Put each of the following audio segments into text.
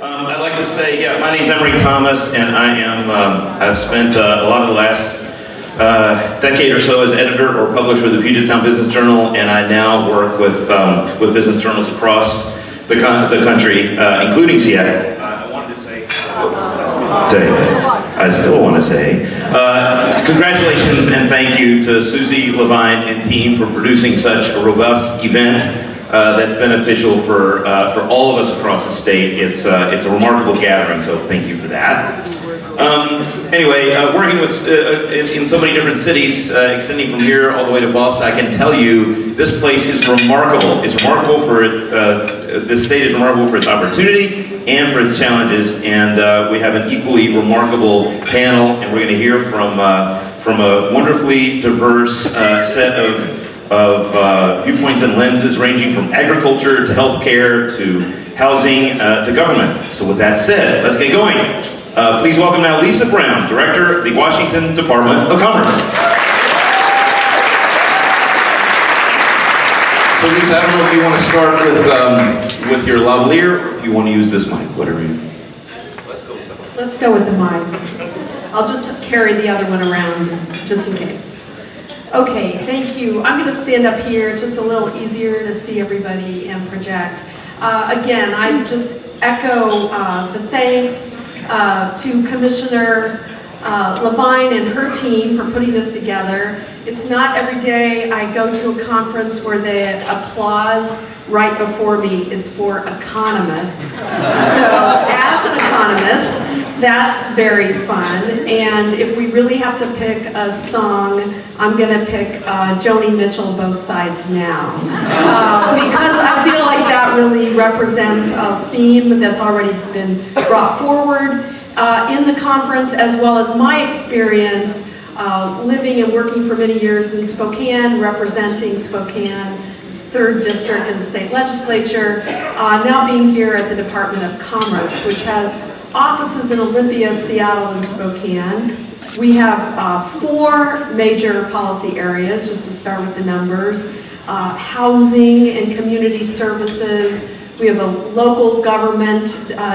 I'd like to say, my name's Emory Thomas, and I've spent a lot of the last decade or so as editor or publisher with the Puget Sound Business Journal, and I now work with business journals across the country, including Seattle. I wanted to say, I still want to say, congratulations and thank you to Susie Levine and team for producing such a robust event that's beneficial for all of us across the state. It's a remarkable gathering, so thank you for that. Anyway, working with in so many different cities, extending from here all the way to Boston, I can tell you this place is remarkable. It's remarkable for this state is remarkable for its opportunity and for its challenges, and we have an equally remarkable panel, and we're going to hear from a wonderfully diverse set of viewpoints and lenses, ranging from agriculture to healthcare to housing to government. So with that said, let's get going. Please welcome now Lisa Brown, Director of the Washington Department of Commerce. So Lisa, I don't know if you want to start with your lavalier, or if you want to use this mic, whatever you. Let's go with the mic. I'll just carry the other one around, just in case. Okay, thank you. I'm going to stand up here. It's just a little easier to see everybody and project. Again, I just echo the thanks to Commissioner Levine and her team for putting this together. It's not every day I go to a conference where the applause right before me is for economists. So as an economist, that's very fun. And if we really have to pick a song, I'm going to pick Joni Mitchell, Both Sides Now. Because I feel like that really represents a theme that's already been brought forward in the conference, as well as my experience living and working for many years in Spokane, representing Spokane's 3rd District in the state legislature, now being here at the Department of Commerce, which has offices in Olympia, Seattle, and Spokane. We have 4 major policy areas, just to start with the numbers. Housing and community services. We have a local government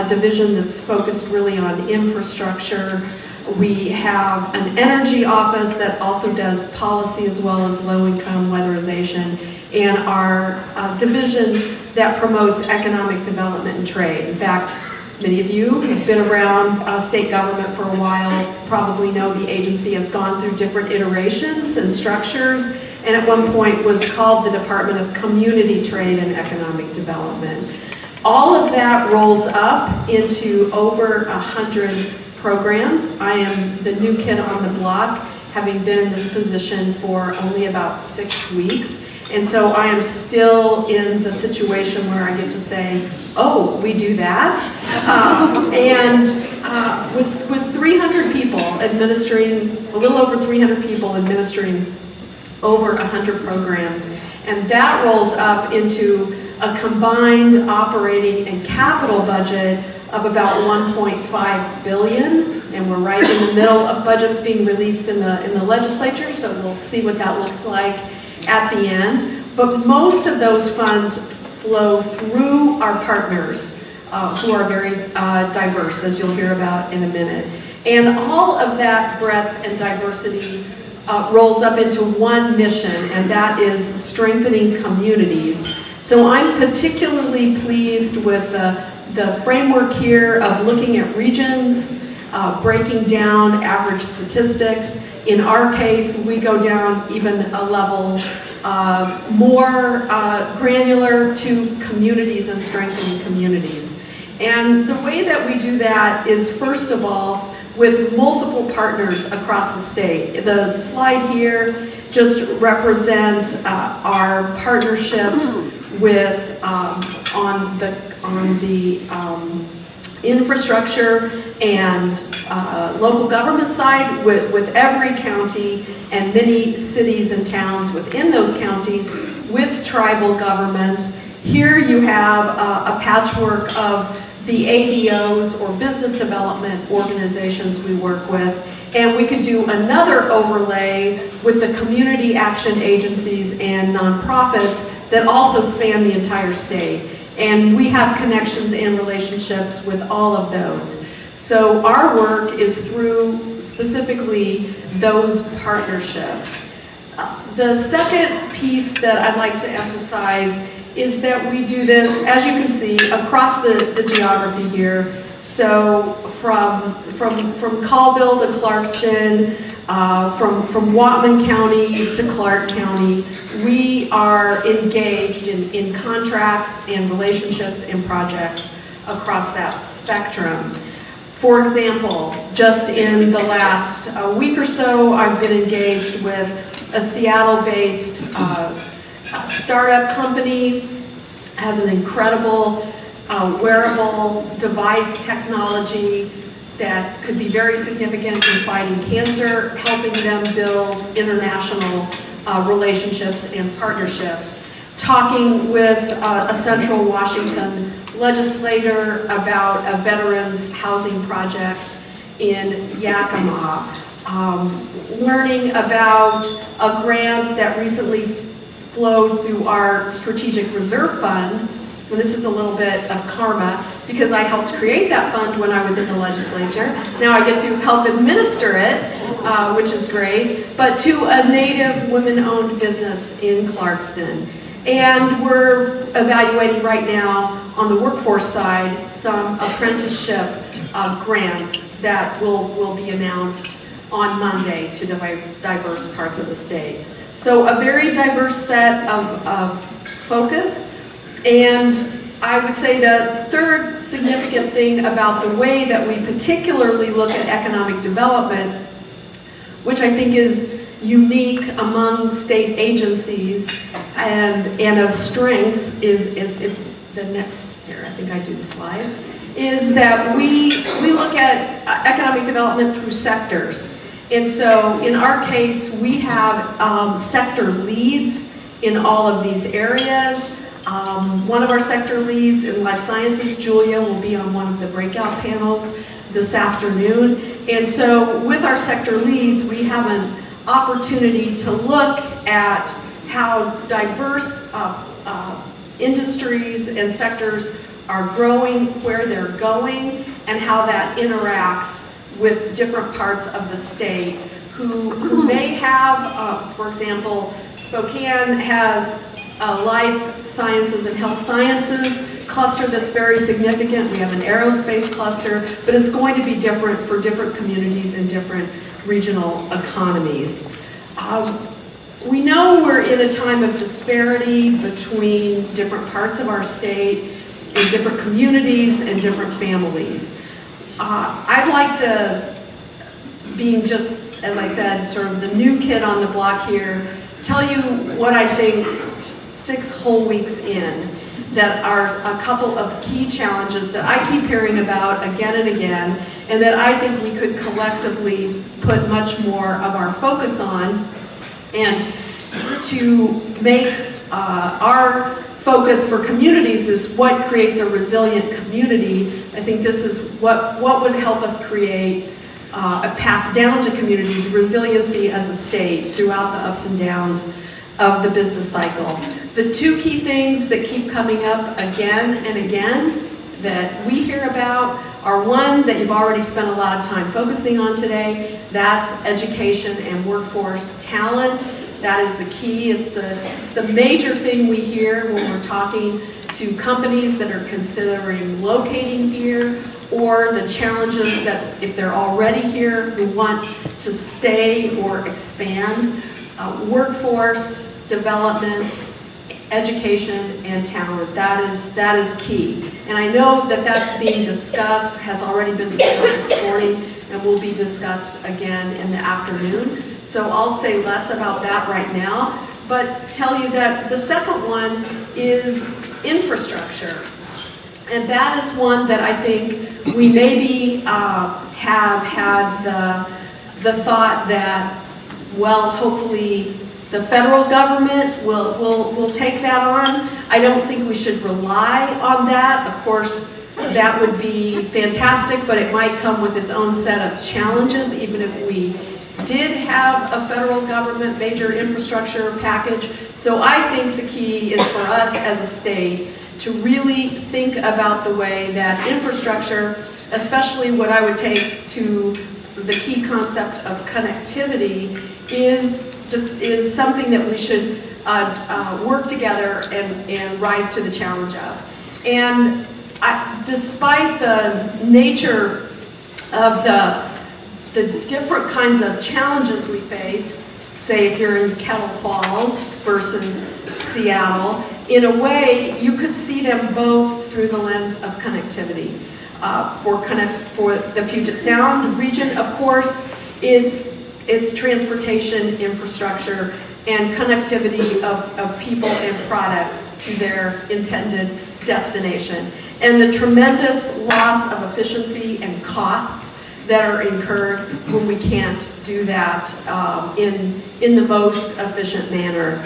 division that's focused really on infrastructure. We have an energy office that also does policy as well as low-income weatherization, and our division that promotes economic development and trade. In fact, many of you have been around state government for a while, probably know the agency has gone through different iterations and structures, and at one point was called the Department of Community Trade and Economic Development. All of that rolls up into over 100 programs. I am the new kid on the block, having been in this position for only about 6 weeks. And so I am still in the situation where I get to say, oh, we do that. With 300 people administering, a little over 300 people administering over 100 programs. And that rolls up into a combined operating and capital budget of about $1.5 billion. And we're right in the middle of budgets being released in the legislature, so we'll see what that looks like at the end. But most of those funds flow through our partners who are very diverse, as you'll hear about in a minute. And all of that breadth and diversity rolls up into one mission, and that is strengthening communities. So I'm particularly pleased with the framework here of looking at regions, breaking down average statistics. In our case, we go down even a level more granular to communities and strengthening communities. And the way that we do that is, first of all, with multiple partners across the state. The slide here just represents our partnerships with on the infrastructure and local government side with every county and many cities and towns within those counties with tribal governments. Here you have a patchwork of the ADOs or business development organizations we work with, and we could do another overlay with the community action agencies and nonprofits that also span the entire state. And we have connections and relationships with all of those. So our work is through specifically those partnerships. The second piece that I'd like to emphasize is that we do this, as you can see, across the geography here. So from Colville to Clarkston, from Whatman County to Clark County, we are engaged in contracts and relationships and projects across that spectrum. For example, just in the last week or so, I've been engaged with a Seattle-based startup company, has an incredible wearable device technology that could be very significant in fighting cancer, helping them build international relationships and partnerships. Talking with a Central Washington legislator about a veterans housing project in Yakima. Learning about a grant that recently flowed through our Strategic Reserve Fund. And this is a little bit of karma because I helped create that fund when I was in the legislature. Now I get to help administer it, which is great, but to a Native women-owned business in Clarkston. And we're evaluating right now on the workforce side some apprenticeship grants that will be announced on Monday to diverse parts of the state. So a very diverse set of focus. And I would say the third significant thing about the way that we particularly look at economic development, which I think is unique among state agencies and of strength is the next, here, I think I do the slide, is that we look at economic development through sectors. And so in our case, we have sector leads in all of these areas. One of our sector leads in life sciences, Julia, will be on one of the breakout panels this afternoon. And so with our sector leads, we have an opportunity to look at how diverse industries and sectors are growing, where they're going, and how that interacts with different parts of the state who may have, for example, Spokane has a life sciences and health sciences cluster that's very significant. We have an aerospace cluster, but it's going to be different for different communities and different regional economies. We know we're in a time of disparity between different parts of our state and different communities and different families. I'd like to, being just, as I said, sort of the new kid on the block here, tell you what I think 6 whole weeks in that are a couple of key challenges that I keep hearing about again and again, and that I think we could collectively put much more of our focus on, and to make our focus for communities is what creates a resilient community. I think this is what would help us create a pass down to communities, resiliency as a state throughout the ups and downs of the business cycle. The 2 key things that keep coming up again and again that we hear about are, one, that you've already spent a lot of time focusing on today. That's education and workforce talent. That is the key. It's the major thing we hear when we're talking to companies that are considering locating here, or the challenges that if they're already here who want to stay or expand. Workforce development, education, and talent. That is key. And I know that that's being discussed, has already been discussed this morning, and will be discussed again in the afternoon. So I'll say less about that right now, but tell you that the second one is infrastructure. And that is one that I think we maybe have had the thought that, well, hopefully the federal government will take that on. I don't think we should rely on that. Of course, that would be fantastic, but it might come with its own set of challenges, even if we did have a federal government major infrastructure package. So I think the key is for us as a state to really think about the way that infrastructure, especially what I would take to the key concept of connectivity, is something that we should work together and rise to the challenge of. And despite the nature of the different kinds of challenges we face, say if you're in Kettle Falls versus Seattle, in a way you could see them both through the lens of connectivity. For the Puget Sound region, of course, it's transportation infrastructure and connectivity of people and products to their intended destination. And the tremendous loss of efficiency and costs that are incurred when we can't do that in the most efficient manner.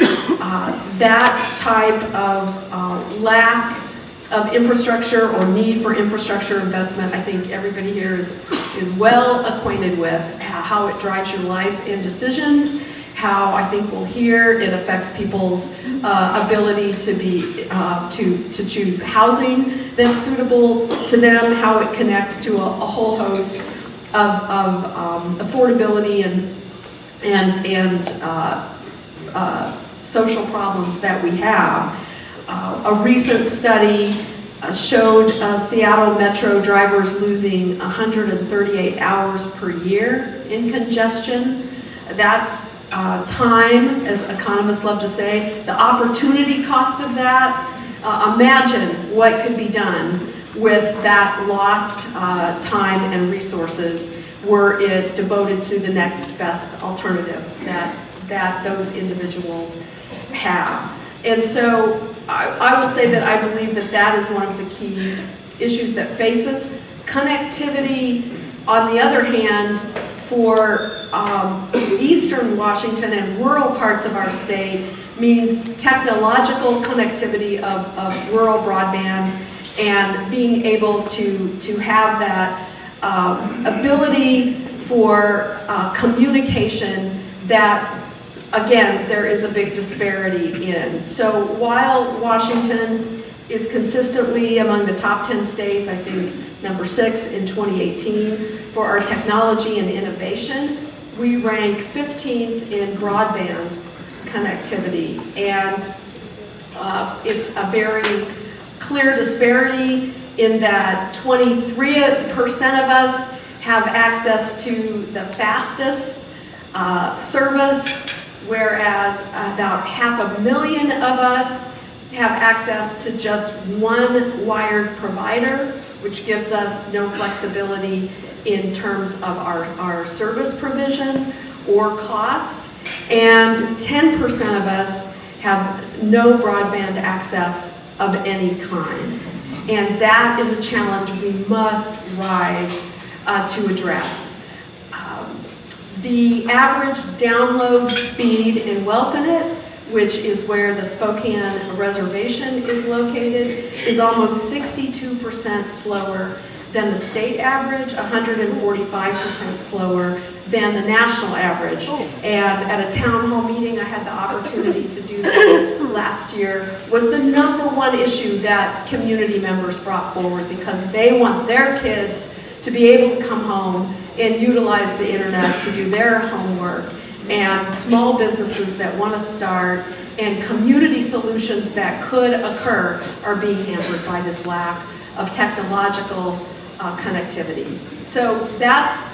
That type of lack of infrastructure or need for infrastructure investment, I think everybody here is well acquainted with how it drives your life and decisions, how I think we'll hear it affects people's ability to choose housing that's suitable to them, how it connects to a whole host of affordability and social problems that we have. A recent study showed Seattle Metro drivers losing 138 hours per year in congestion. That's time, as economists love to say, the opportunity cost of that. Imagine what could be done with that lost time and resources were it devoted to the next best alternative that those individuals have. And so I will say that I believe that is one of the key issues that face us. Connectivity, on the other hand, for eastern Washington and rural parts of our state means technological connectivity of rural broadband and being able to have that ability for communication that, again, there is a big disparity in. So while Washington is consistently among the top 10 states, I think number 6 in 2018 for our technology and innovation, we rank 15th in broadband connectivity. And it's a very clear disparity in that 23% of us have access to the fastest service, whereas about 500,000 of us have access to just one wired provider, which gives us no flexibility in terms of our service provision or cost. And 10% of us have no broadband access of any kind. And that is a challenge we must rise to address. The average download speed in Welpinit, which is where the Spokane reservation is located, is almost 62% slower than the state average, 145% slower than the national average. And at a town hall meeting I had the opportunity to do that last year, was the #1 issue that community members brought forward, because they want their kids to be able to come home and utilize the internet to do their homework, and small businesses that want to start and community solutions that could occur are being hampered by this lack of technological connectivity. So that's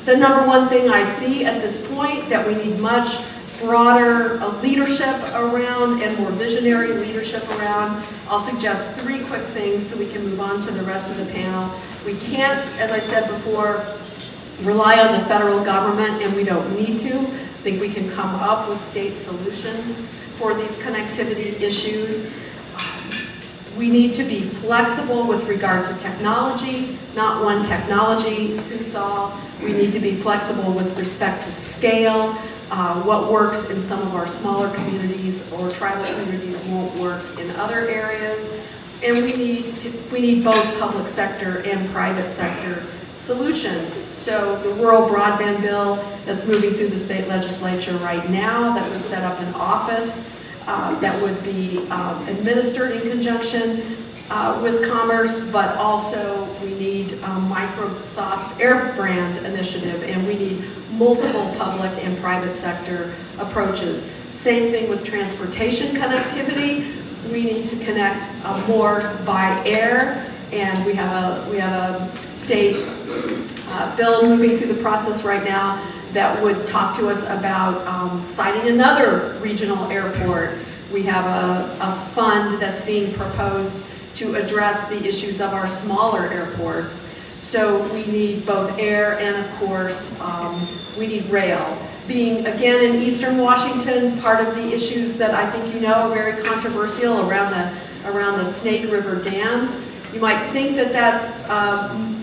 the #1 thing I see at this point that we need much broader leadership around and more visionary leadership around. I'll suggest 3 quick things so we can move on to the rest of the panel. We can't, as I said before, rely on the federal government, and we don't need to. I think we can come up with state solutions for these connectivity issues. We need to be flexible with regard to technology. Not one technology suits all. We need to be flexible with respect to scale. What works in some of our smaller communities or tribal communities won't work in other areas. And we need both public sector and private sector solutions. So the rural broadband bill that's moving through the state legislature right now, that would set up an office that would be administered in conjunction with commerce, but also we need Microsoft's Air Brand initiative, and we need multiple public and private sector approaches. Same thing with transportation connectivity. We need to connect more by air, and we have a state bill moving through the process right now that would talk to us about citing another regional airport. We have a fund that's being proposed to address the issues of our smaller airports. So we need both air and, of course, we need rail. Being, again, in Eastern Washington, part of the issues that I think you know are very controversial around the Snake River dams. You might think that that's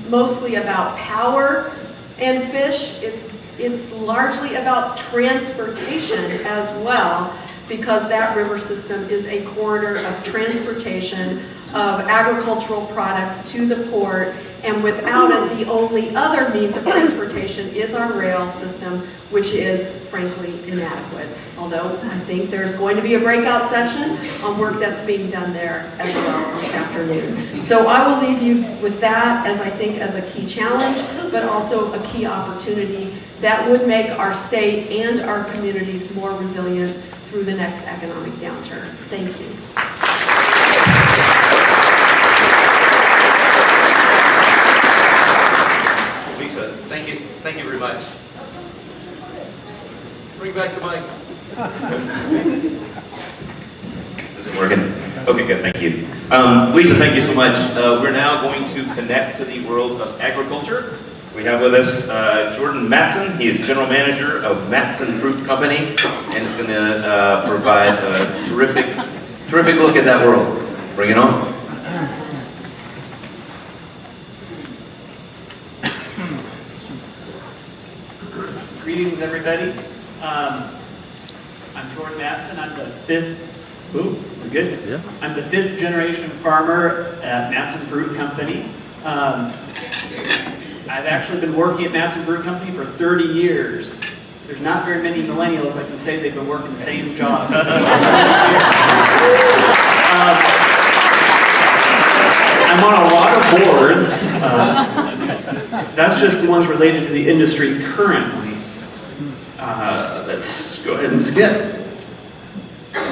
mostly about power and fish. It's largely about transportation as well, because that river system is a corridor of transportation of agricultural products to the port, and without it, the only other means of transportation is our rail system, which is frankly inadequate. Although I think there's going to be a breakout session on work that's being done there as well this afternoon. So I will leave you with that as I think as a key challenge, but also a key opportunity that would make our state and our communities more resilient through the next economic downturn. Thank you. Lisa, thank you very much. Bring back the mic. Is it working? Okay, good, thank you. Lisa, thank you so much. We're now going to connect to the world of agriculture. We have with us Jordan Matson. He is General Manager of Matson Fruit Company, and is going to provide a terrific look at that world. Bring it on. Greetings, everybody. I'm Jordan Matson. I'm the fifth. Ooh, we're good. Yeah. I'm the fifth generation farmer at Matson Fruit Company. I've actually been working at Matson Fruit Company for 30 years. There's not very many millennials that can say they've been working the same job. I'm on a lot of boards. That's just the ones related to the industry currently. Let's go ahead and skip.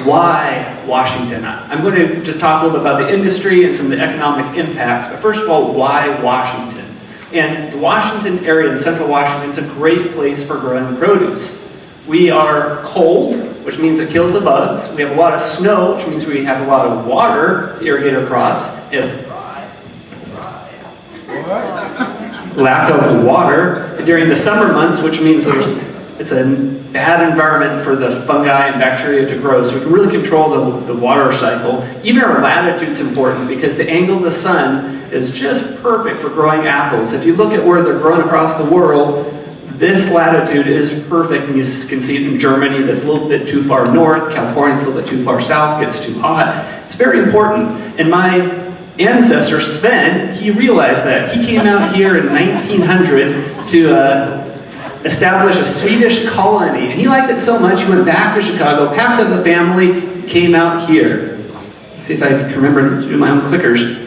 Why Washington? I'm going to just talk a little bit about the industry and some of the economic impacts, but first of all, why Washington? And the Washington area in central Washington is a great place for growing produce. We are cold, which means it kills the bugs. We have a lot of snow, which means we have a lot of water to irrigate our crops. Lack of water during the summer months, which means it's a bad environment for the fungi and bacteria to grow, so we can really control the water cycle. Even our latitude's important because the angle of the sun is just perfect for growing apples. If you look at where they're grown across the world, this latitude is perfect, and you can see it in Germany that's a little bit too far north, California's a little bit too far south, gets too hot. It's very important. And my ancestor, Sven, he realized that. He came out here in 1900 to establish a Swedish colony, and he liked it so much he went back to Chicago, packed up the family, came out here. Let's see if I can remember to do my own clickers.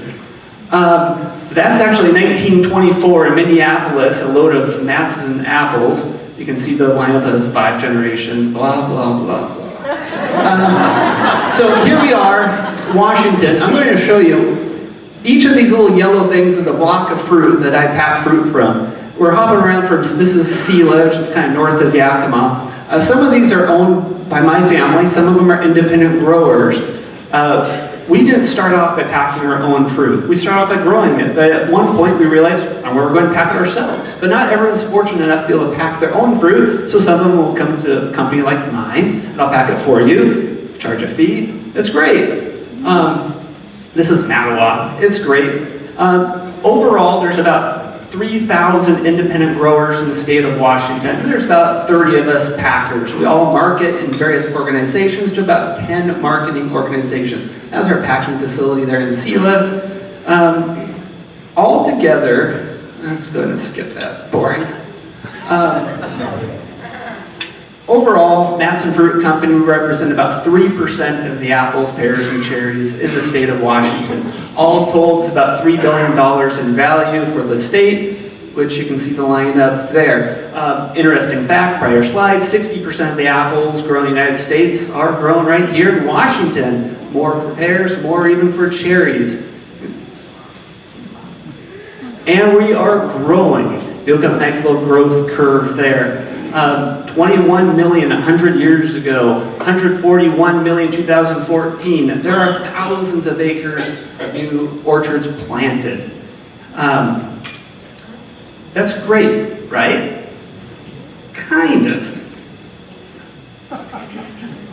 That's actually 1924 in Minneapolis, a load of Matson apples. You can see the lineup of 5 generations, blah, blah, blah, blah. So here we are, Washington. I'm going to show you each of these little yellow things is a block of fruit that I pack fruit from. We're hopping around from, this is Sela, which is kind of north of Yakima. Some of these are owned by my family, some of them are independent growers. We didn't start off by packing our own fruit. We started off by growing it, but at one point we realized we were going to pack it ourselves. But not everyone's fortunate enough to be able to pack their own fruit, so some of them will come to a company like mine, and I'll pack it for you, charge a fee. It's great. This is Mattawa. It's great. Overall, there's about 3,000 independent growers in the state of Washington. There's about 30 of us packers. We all market in various organizations to about 10 marketing organizations. That's our packing facility there in Sela. All together, let's go ahead and skip that, boring. Overall, Matson Fruit Company represent about 3% of the apples, pears, and cherries in the state of Washington. All told, it's about $3 billion in value for the state, which you can see the line up there. Interesting fact, prior slide, 60% of the apples grown in the United States are grown right here in Washington. More for pears, more even for cherries. And we are growing. You look at a nice little growth curve there. 21 million 100 years ago, 141 million 2014. There are thousands of acres of new orchards planted. That's great, right? Kind of.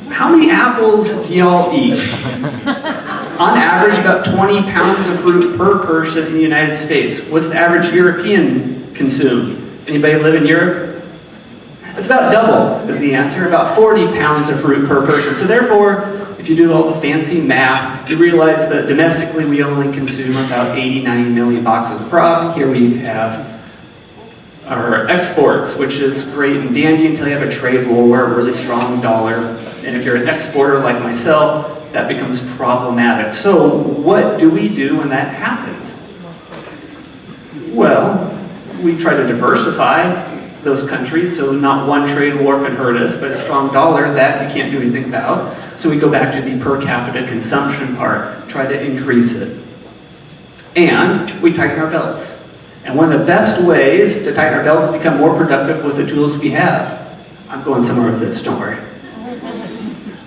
How many apples do y'all eat? On average, about 20 pounds of fruit per person in the United States. What's the average European consume? Anybody live in Europe? It's about double is the answer, about 40 pounds of fruit per person. So therefore, if you do all the fancy math, you realize that domestically we only consume about 89 million boxes of product. Here we have our exports, which is great and dandy until you have a trade war where a really strong dollar. And if you're an exporter like myself, that becomes problematic. So what do we do when that happens? Well, we try to diversify those countries, so not one trade war can hurt us, but a strong dollar, that we can't do anything about. So we go back to the per capita consumption part, try to increase it. And we tighten our belts. And one of the best ways to tighten our belts is become more productive with the tools we have. I'm going somewhere with this, don't worry.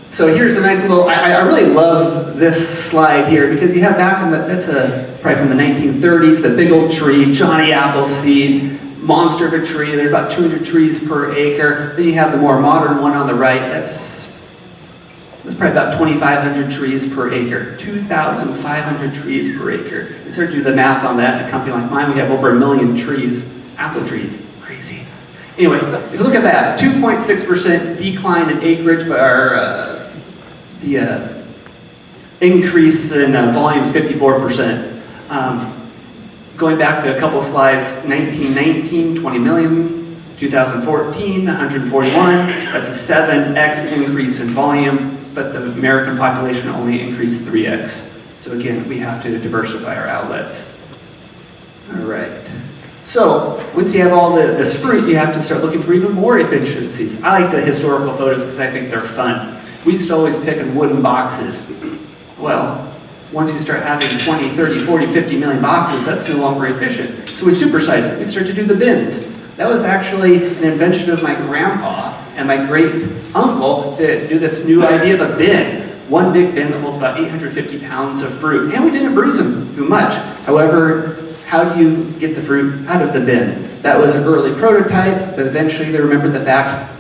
So here's a nice little, I really love this slide here because you have back in the, probably from the 1930s, the big old tree, Johnny Appleseed, monster of a tree. There's about 200 trees per acre. Then you have the more modern one on the right. That's probably about 2,500 trees per acre. 2,500 trees per acre. You start to do the math on that. In a company like mine, we have over 1 million trees, apple trees. Crazy. Anyway, if you look at that, 2.6% decline in acreage, but the increase in volume is 54%. Going back to a couple slides, 1919, 20 million, 2014, 141, that's a 7x increase in volume, but the American population only increased 3x. So again, we have to diversify our outlets. All right. So once you have all this fruit, you have to start looking for even more efficiencies. I like the historical photos because I think they're fun. We used to always pick in wooden boxes. Well, once you start having 20, 30, 40, 50 million boxes, that's no longer efficient. So we supersize it. We start to do the bins. That was actually an invention of my grandpa and my great uncle to do this new idea of a bin. One big bin that holds about 850 pounds of fruit. And we didn't bruise them too much. However, how do you get the fruit out of the bin? That was an early prototype, but eventually they remembered the fact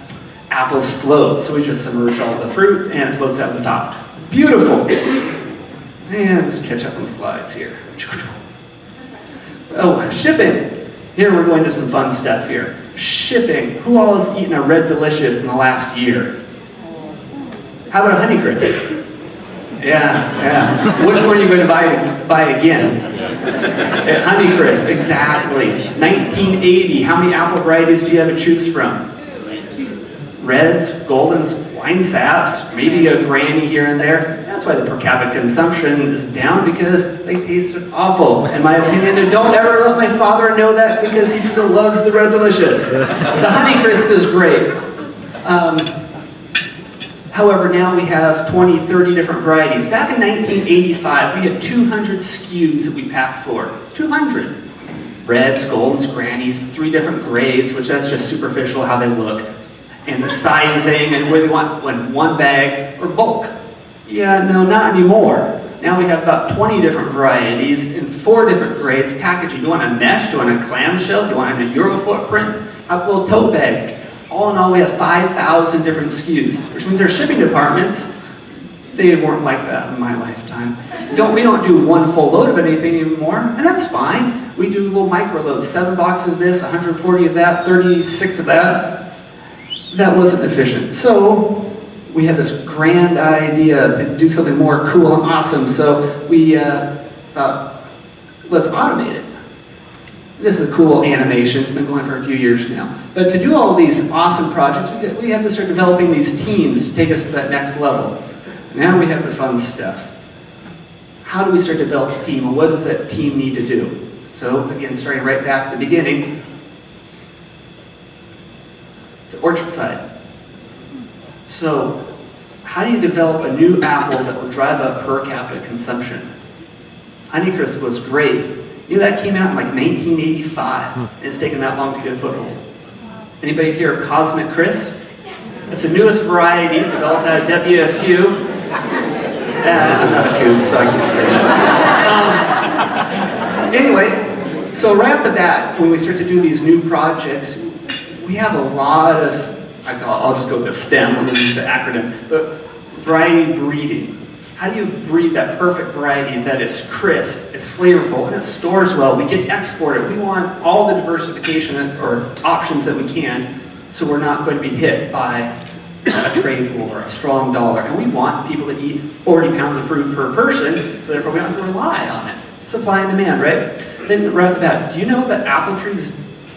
apples float. So we just submerge all the fruit and it floats out the top. Beautiful. And let's catch up on the slides here. Oh, shipping. Here we're going to some fun stuff here. Shipping. Who all has eaten a Red Delicious in the last year? How about a Honeycrisp? Yeah. Which one are you going to buy again? Honeycrisp, exactly. 1980. How many apple varieties do you have to choose from? Reds, Goldens, wine saps, maybe a Granny here and there. That's why the per capita consumption is down, because they tasted awful, in my opinion. And don't ever let my father know that, because he still loves the Red Delicious. The Honeycrisp is great. However, now we have 20, 30 different varieties. Back in 1985, we had 200 SKUs that we packed for. 200. Reds, Goldens, Grannies, 3 different grades, which that's just superficial how they look. And the sizing, and whether you want one bag or bulk. Yeah, no, not anymore. Now we have about 20 different varieties in 4 different grades. Packaging, do you want a mesh? Do you want a clamshell? Do you want a Euro footprint? How about a little tote bag? All in all, we have 5,000 different SKUs, which means our shipping departments, they weren't like that in my lifetime. We don't do one full load of anything anymore, and that's fine. We do little micro loads, 7 boxes of this, 140 of that, 36 of that. That wasn't efficient. So we had this grand idea to do something more cool and awesome. So we thought, let's automate it. This is a cool animation. It's been going for a few years now. But to do all these awesome projects, we have to start developing these teams to take us to that next level. Now we have the fun stuff. How do we start to develop a team, and what does that team need to do? So again, starting right back at the beginning, the orchard side. So how do you develop a new apple that will drive up per capita consumption? Honeycrisp was great. You know, that came out in like 1985, and it's taken that long to get a foothold. Anybody hear of Cosmic Crisp? Yes. It's the newest variety developed out of WSU. I'm not a Jew, so I can't say that. Anyway, so right off the bat, when we start to do these new projects, we have a lot of, I'll just go with the STEM, we'll use the acronym, but variety breeding. How do you breed that perfect variety that is crisp, it's flavorful, and it stores well? We can export it. We want all the diversification or options that we can, so we're not going to be hit by a trade war, a strong dollar. And we want people to eat 40 pounds of fruit per person, so therefore we don't have to rely on it. Supply and demand, right? Then right off the bat, do you know that apple trees,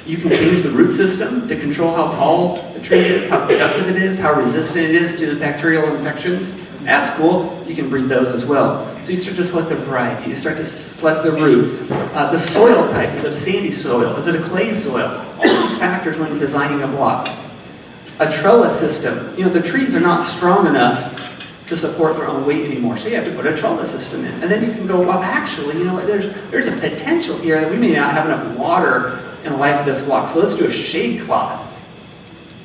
you can change the root system to control how tall the tree is, how productive it is, how resistant it is to bacterial infections? That's cool. You can breed those as well. So you start to select the variety. You start to select the root. The soil type. Is it a sandy soil? Is it a clay soil? All these factors when designing a block. A trellis system. You know, the trees are not strong enough to support their own weight anymore. So you have to put a trellis system in. And then you can go, well, actually, you know what, there's a potential here that we may not have enough water in the life of this block. So let's do a shade cloth.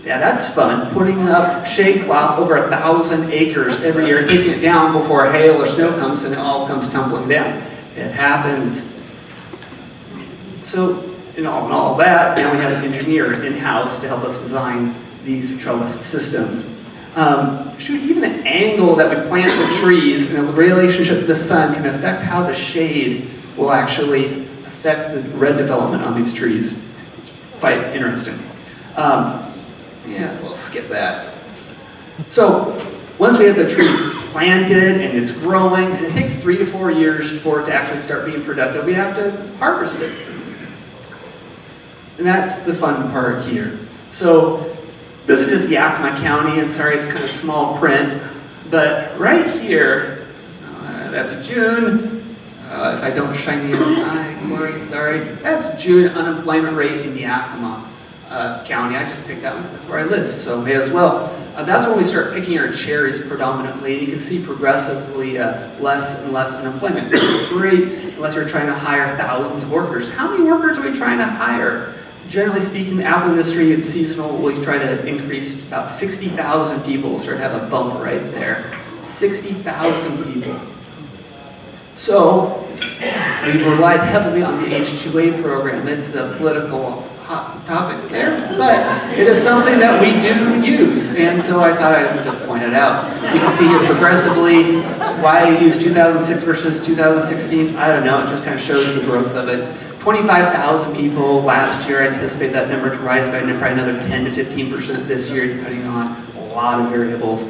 Yeah, that's fun. Putting up shade cloth over 1,000 acres every year, taking it down before hail or snow comes and it all comes tumbling down. It happens. So, in all that, now we have an engineer in-house to help us design these trellis systems. Even the angle that we plant the trees and the relationship to the sun can affect how the shade will actually affect the red development on these trees. It's quite interesting. Yeah, we'll skip that. So, once we have the tree planted and it's growing, and it takes 3 to 4 years for it to actually start being productive, we have to harvest it. And that's the fun part here. So, this is just Yakima County, and sorry it's kind of small print, but right here, that's June. If I don't shine the eye, Cory, sorry. That's June unemployment rate in Yakima County. I just picked that one. That's where I live, so may as well. That's when we start picking our cherries predominantly. You can see progressively less and less unemployment. Great, unless you're trying to hire thousands of workers. How many workers are we trying to hire? Generally speaking, the apple industry is seasonal. We try to increase about 60,000 people. Start to have a bump right there. 60,000 people. So, we've relied heavily on the H-2A program. It's a political hot topic there, but it is something that we do use, and so I thought I would just point it out. You can see here progressively why I use 2006 versus 2016. I don't know, it just kind of shows the growth of it. 25,000 people last year. I anticipate that number to rise by probably another 10 to 15% this year, depending on a lot of variables.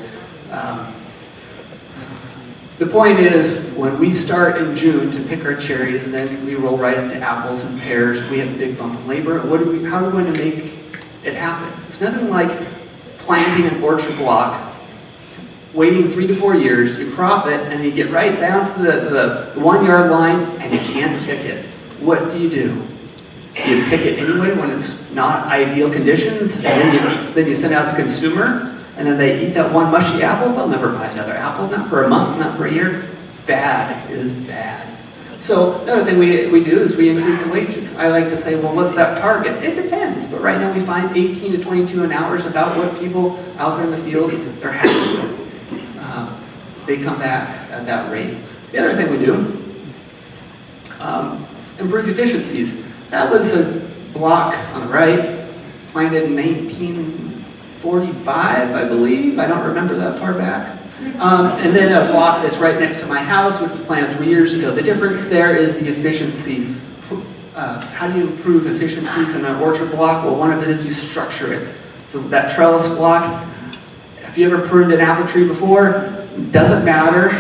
The point is, when we start in June to pick our cherries, and then we roll right into apples and pears, we have a big bump in labor. How are we going to make it happen? It's nothing like planting an orchard block, waiting 3 to 4 years, you crop it, and you get right down to the 1 yard line, and you can't pick it. What do? You pick it anyway when it's not ideal conditions, and then you send it out to the consumer, and then they eat that one mushy apple. They'll never buy another apple, not for a month, not for a year. Bad is bad. So another thing we do is we increase the wages. I like to say, well, what's that target? It depends, but right now we find 18 to 22 an hour is about what people out there in the fields they're happy with. They come back at that rate. The other thing we do, improve efficiencies. That was a block on the right, planted in 1945, I believe. I don't remember that far back. And then a block that's right next to my house, which was planted 3 years ago. The difference there is the efficiency. How do you improve efficiencies in an orchard block? Well, one of it is you structure it. That trellis block, have you ever pruned an apple tree before? Doesn't matter.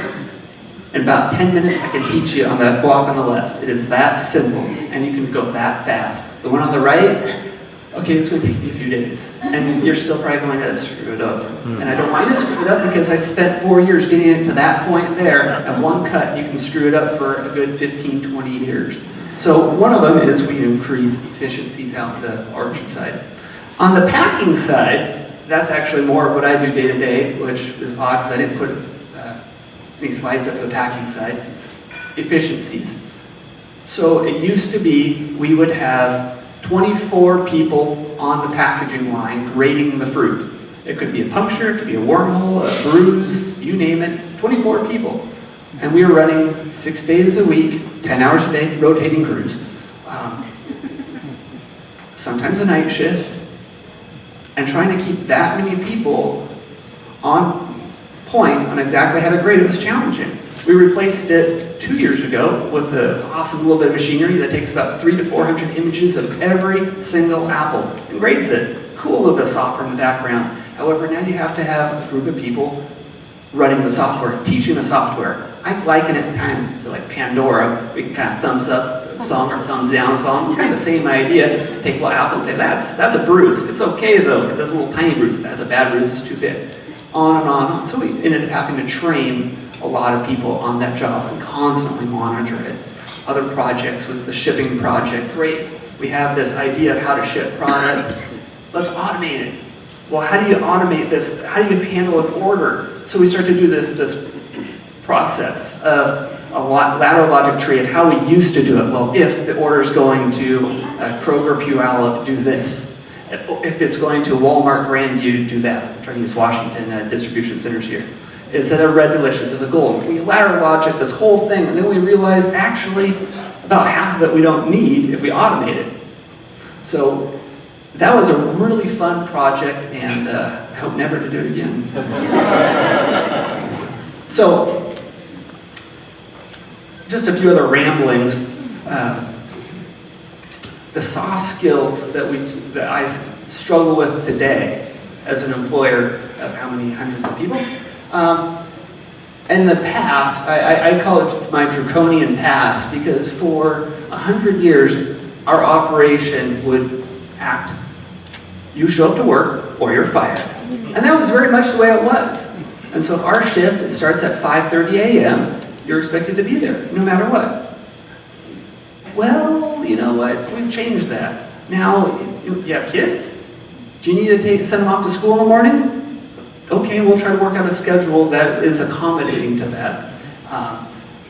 In about 10 minutes, I can teach you on that block on the left. It is that simple, and you can go that fast. The one on the right, okay, it's going to take me a few days, and you're still probably going to screw it up. And I don't want you to screw it up because I spent 4 years getting it to that point there, and one cut, you can screw it up for a good 15, 20 years. So one of them is we increase efficiencies out the orchard side. On the packing side, that's actually more of what I do day to day, which is odd because I didn't put any slides up for the packing side. Efficiencies. So it used to be we would have 24 people on the packaging line grading the fruit. It could be a puncture, it could be a wormhole, a bruise, you name it, 24 people. And we were running 6 days a week, 10 hours a day, rotating crews. Sometimes a night shift. And trying to keep that many people on point on exactly how to grade it was challenging. We replaced it 2 years ago with an awesome little bit of machinery that takes about 300 to 400 images of every single apple and grades it. Cool little bit of software in the background. However, now you have to have a group of people running the software, teaching the software. I liken it kind of to like Pandora. We can kind of thumbs up a song or thumbs down a song. It's kind of the same idea. Take a little apple and say, that's a bruise. It's okay though, because that's a little tiny bruise. That's a bad bruise, it's too big. On and on. So we ended up having to train a lot of people on that job and constantly monitor it. Other projects was the shipping project. Great, we have this idea of how to ship product. Let's automate it. Well, how do you automate this? How do you handle an order? So we start to do this process of a lateral logic tree of how we used to do it. Well, if the order is going to Kroger Puyallup, do this. If it's going to Walmart Grandview, do that. I'm trying to use Washington distribution centers here. Instead of Red Delicious as a goal. We lateral logic this whole thing, and then we realized actually about half of it we don't need if we automate it. So that was a really fun project, and I hope never to do it again. So, just a few other ramblings. The soft skills that I struggle with today as an employer of how many hundreds of people. In the past, I call it my draconian past, because for 100 years, our operation would act. You show up to work or you're fired. And that was very much the way it was. And so if our shift, it starts at 5:30 a.m., you're expected to be there, no matter what. Well, you know what? We've changed that. Now, you have kids? Do you need to send them off to school in the morning? Okay, we'll try to work out a schedule that is accommodating to that.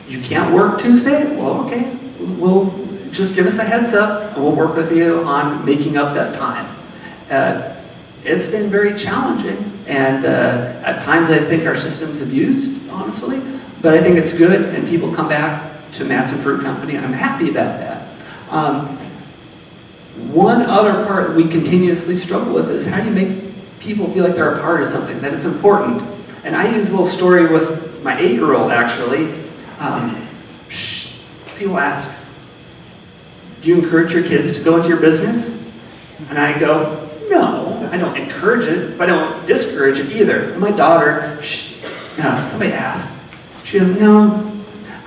You can't work Tuesday? Well, okay. We'll just give us a heads up, and we'll work with you on making up that time. It's been very challenging, and at times I think our system's abused, honestly, but I think it's good, and people come back to Matson Fruit Company, and I'm happy about that. One other part that we continuously struggle with is how do you make people feel like they're a part of something, that it's important. And I use a little story with my 8-year-old, actually. People ask, do you encourage your kids to go into your business? And I go, no, I don't encourage it, but I don't discourage it either. My daughter, somebody asked, she goes, no,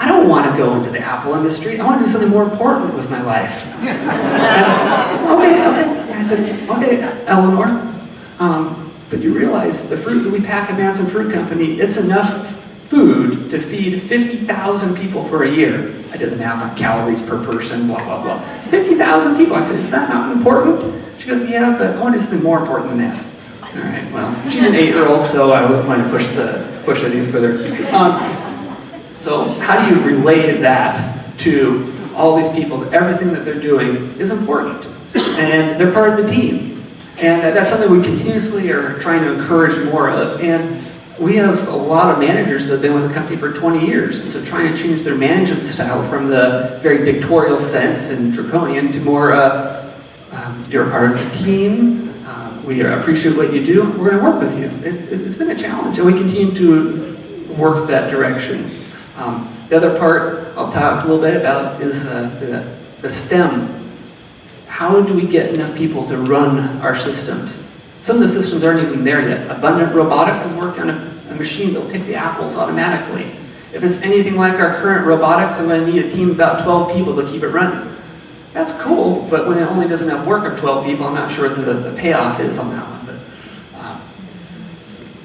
I don't want to go into the Apple industry. I want to do something more important with my life. Okay. I said, okay, Eleanor, but you realize the fruit that we pack at Matson Fruit Company, it's enough food to feed 50,000 people for a year. I did the math on calories per person, blah, blah, blah. 50,000 people. I said, is that not important? She goes, yeah, but I want to do something more important than that. All right, well, she's an 8-year-old, so I wasn't going to push it any further. So how do you relay that to all these people, that everything that they're doing is important, and they're part of the team? And that's something we continuously are trying to encourage more of. And we have a lot of managers that have been with the company for 20 years, and so trying to change their management style from the very dictatorial sense and draconian to more, you're a part of the team, we appreciate what you do, we're going to work with you. It's been a challenge, and we continue to work that direction. The other part I'll talk a little bit about is the STEM. How do we get enough people to run our systems? Some of the systems aren't even there yet. Abundant Robotics is working on a machine that'll pick the apples automatically. If it's anything like our current robotics, I'm going to need a team of about 12 people to keep it running. That's cool, but when it only does enough work of 12 people, I'm not sure what the payoff is on that one. But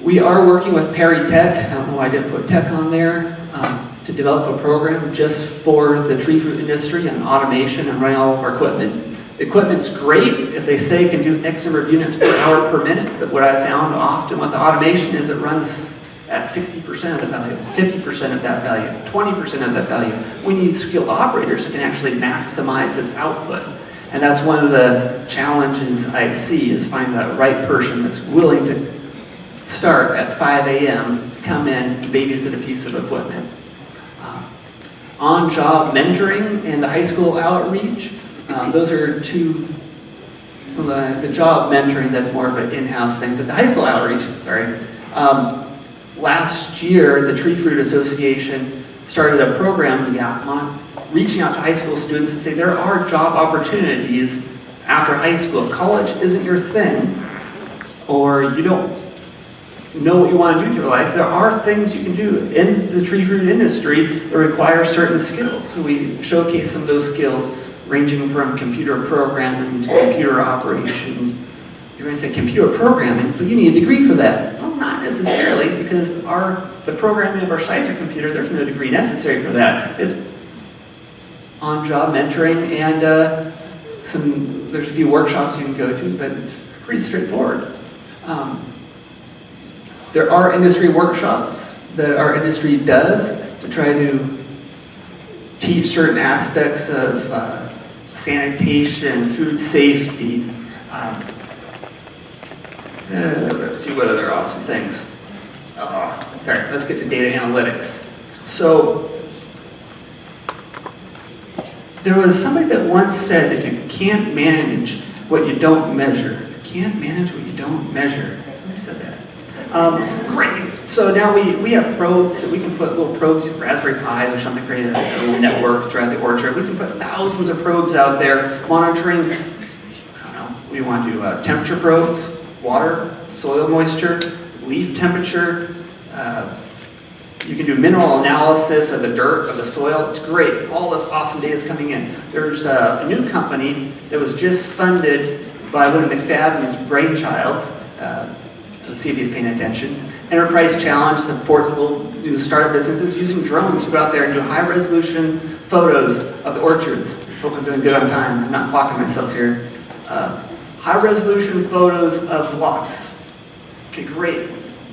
we are working with Perry Tech, I don't know why I didn't put tech on there, to develop a program just for the tree fruit industry and automation and running all of our equipment. Equipment's great if they say it can do X number of units per hour per minute, but what I found often with the automation is it runs at 60% of the value, 50% of that value, 20% of that value. We need skilled operators who can actually maximize its output. And that's one of the challenges I see is finding that right person that's willing to start at 5 a.m., come in, babysit a piece of equipment. On-job mentoring and the high school outreach, those are two, the job mentoring, that's more of an in-house thing, but the high school outreach, last year, the Tree Fruit Association started a program in Yakima, reaching out to high school students to say there are job opportunities after high school. If college isn't your thing, or you don't know what you want to do with your life, there are things you can do in the tree fruit industry that require certain skills. So we showcase some of those skills, ranging from computer programming to computer operations. You're going to say computer programming, but you need a degree for that. Well, not necessarily, because the programming of our Kaiser computer, there's no degree necessary for that. It's on-job mentoring, and there's a few workshops you can go to, but it's pretty straightforward. There are industry workshops that our industry does to try to teach certain aspects of sanitation, food safety. Let's see what other awesome things. Sorry, let's get to data analytics. So, there was somebody that once said, if you can't manage what you don't measure, you can't manage what you don't measure. Who said that? Great. So now we have probes that we can put little probes, Raspberry Pis or something, create a little network throughout the orchard. We can put thousands of probes out there monitoring, I don't know, we want to do temperature probes, water, soil moisture, leaf temperature. You can do mineral analysis of the dirt, of the soil. It's great. All this awesome data is coming in. There's a new company that was just funded by one of McFadden's brainchilds. Let's see if he's paying attention. Enterprise Challenge supports little startup businesses using drones to go out there and do high-resolution photos of the orchards. Hope I'm doing good on time. I'm not clocking myself here. High-resolution photos of blocks. Okay, great.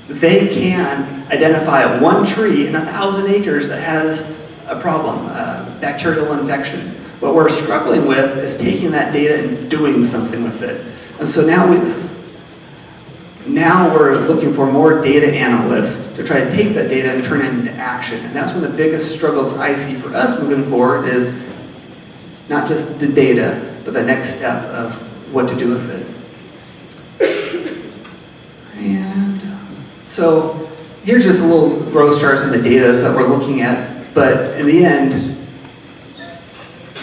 They can identify one tree in 1,000 acres that has a problem, bacterial infection. What we're struggling with is taking that data and doing something with it. And so now we're looking for more data analysts to try to take that data and turn it into action. And that's one of the biggest struggles I see for us moving forward is not just the data, but the next step of what to do with it. And so here's just a little growth charts of the data that we're looking at, but in the end,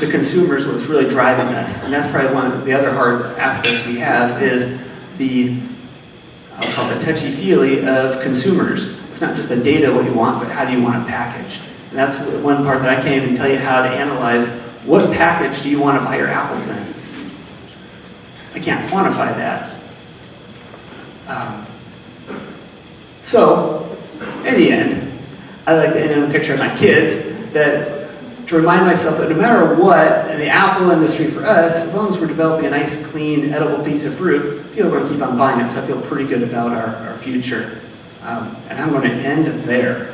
the consumer is what's really driving us. And that's probably one of the other hard aspects we have is I'll call it touchy-feely of consumers. It's not just the data, what you want, but how do you want it packaged? And that's one part that I can't even tell you how to analyze. What package do you want to buy your apples in? I can't quantify that. So, in the end, I like to end on a picture of my kids to remind myself that no matter what, in the apple industry for us, as long as we're developing a nice, clean, edible piece of fruit, people are going to keep on buying it, so I feel pretty good about our future. And I'm going to end there.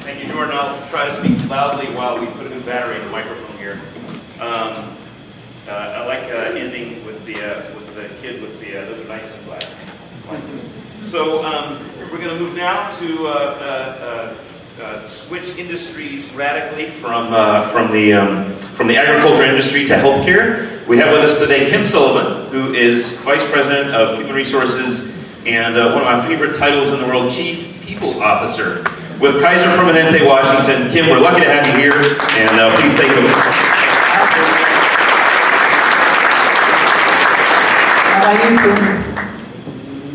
Thank you, Jordan. I'll try to speak loudly while we put a new battery in the microphone here. I like ending with the kid with those are nice and black. So we're going to move now to switch industries radically from the agriculture industry to healthcare. We have with us today Kim Sullivan, who is Vice President of Human Resources and one of my favorite titles in the world, Chief People Officer with Kaiser Permanente, Washington. Kim, we're lucky to have you here, and please take it away.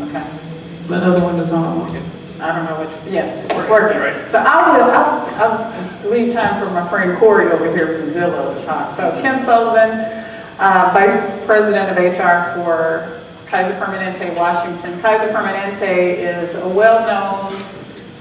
Okay. The other one is on. I don't know which, yes, it's working. So I'll leave time for my friend Cory over here from Zillow to talk. So Ken Sullivan, Vice President of HR for Kaiser Permanente, Washington. Kaiser Permanente is a well-known,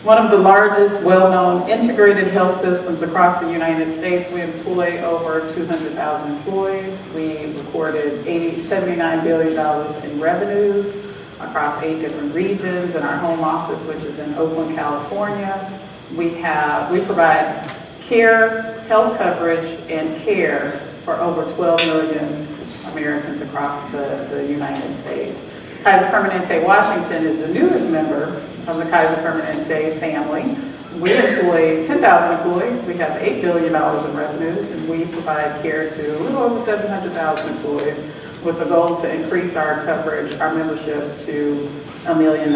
one of the largest well-known integrated health systems across the United States. We employ over 200,000 employees. We recorded $79 billion in revenues across 8 different regions, and our home office, which is in Oakland, California. We provide care, health coverage, and care for over 12 million Americans across the United States. Kaiser Permanente Washington is the newest member of the Kaiser Permanente family. We employ 10,000 employees. We have $8 billion in revenues, and we provide care to a little over 700,000 employees, with the goal to increase our coverage, our membership to $1 million.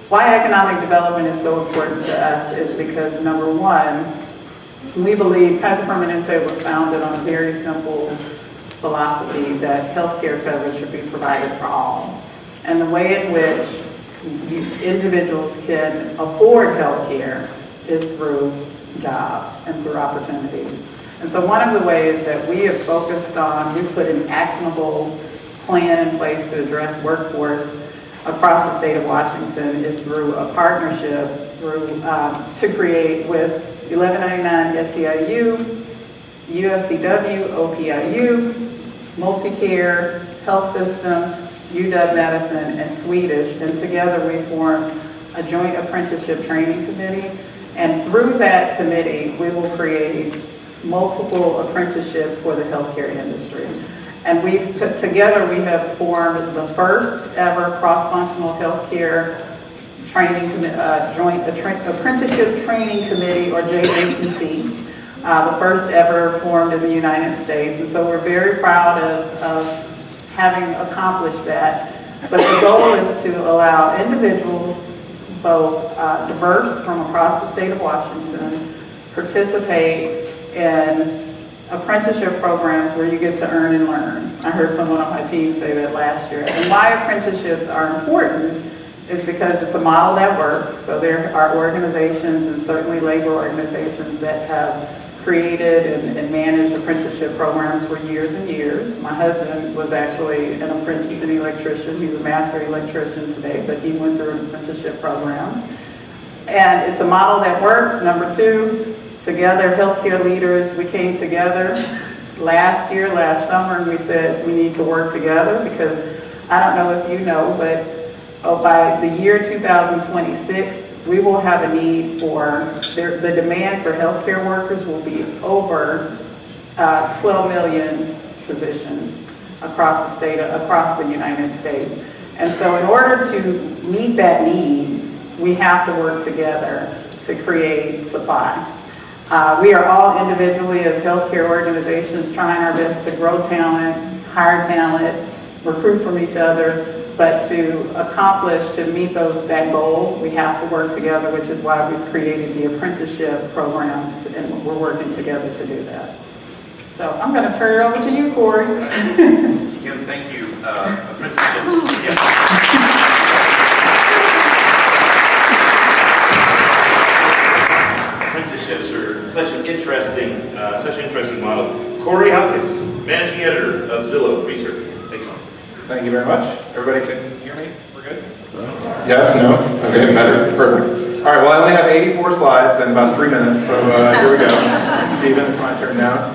Why economic development is so important to us is because, number one, we believe Kaiser Permanente was founded on a very simple philosophy that healthcare coverage should be provided for all. And the way in which individuals can afford healthcare is through jobs and through opportunities. And so one of the ways that we have focused on, we put an actionable plan in place to address workforce across the state of Washington is through a partnership to create with 1199 SEIU, UFCW, OPIU, Multicare, Health System, UW-Madison, and Swedish. And together we formed a joint apprenticeship training committee. And through that committee, we will create multiple apprenticeships for the healthcare industry. And we have formed the first ever cross-functional healthcare training, joint apprenticeship training committee, or JATC, the first ever formed in the United States. And so we're very proud of having accomplished that. But the goal is to allow individuals, both diverse from across the state of Washington, participate in apprenticeship programs where you get to earn and learn. I heard someone on my team say that last year. And why apprenticeships are important is because it's a model that works. So there are organizations, and certainly labor organizations, that have created and managed apprenticeship programs for years and years. My husband was actually an apprentice and electrician. He's a master electrician today, but he went through an apprenticeship program. And it's a model that works. Number two, together, healthcare leaders, we came together last summer, and we said we need to work together because I don't know if you know, but by the year 2026, we will have a need for, the demand for healthcare workers will be over 12 million positions across the state, across the United States. And so in order to meet that need, we have to work together to create supply. We are all individually as healthcare organizations trying our best to grow talent, hire talent, recruit from each other, but to accomplish, to meet that goal, we have to work together, which is why we've created the apprenticeship programs, and we're working together to do that. So I'm going to turn it over to you, Cory. Yes, thank you. Apprenticeships. Yes. Apprenticeships are such an interesting model. Cory Hopkins, managing editor of Zillow Research. Take it on. Thank you very much. Everybody can hear me? We're good? Yes, no? Okay, better. Perfect. All right, well, I only have 84 slides and about 3 minutes, so here we go. Stephen, it's my turn now.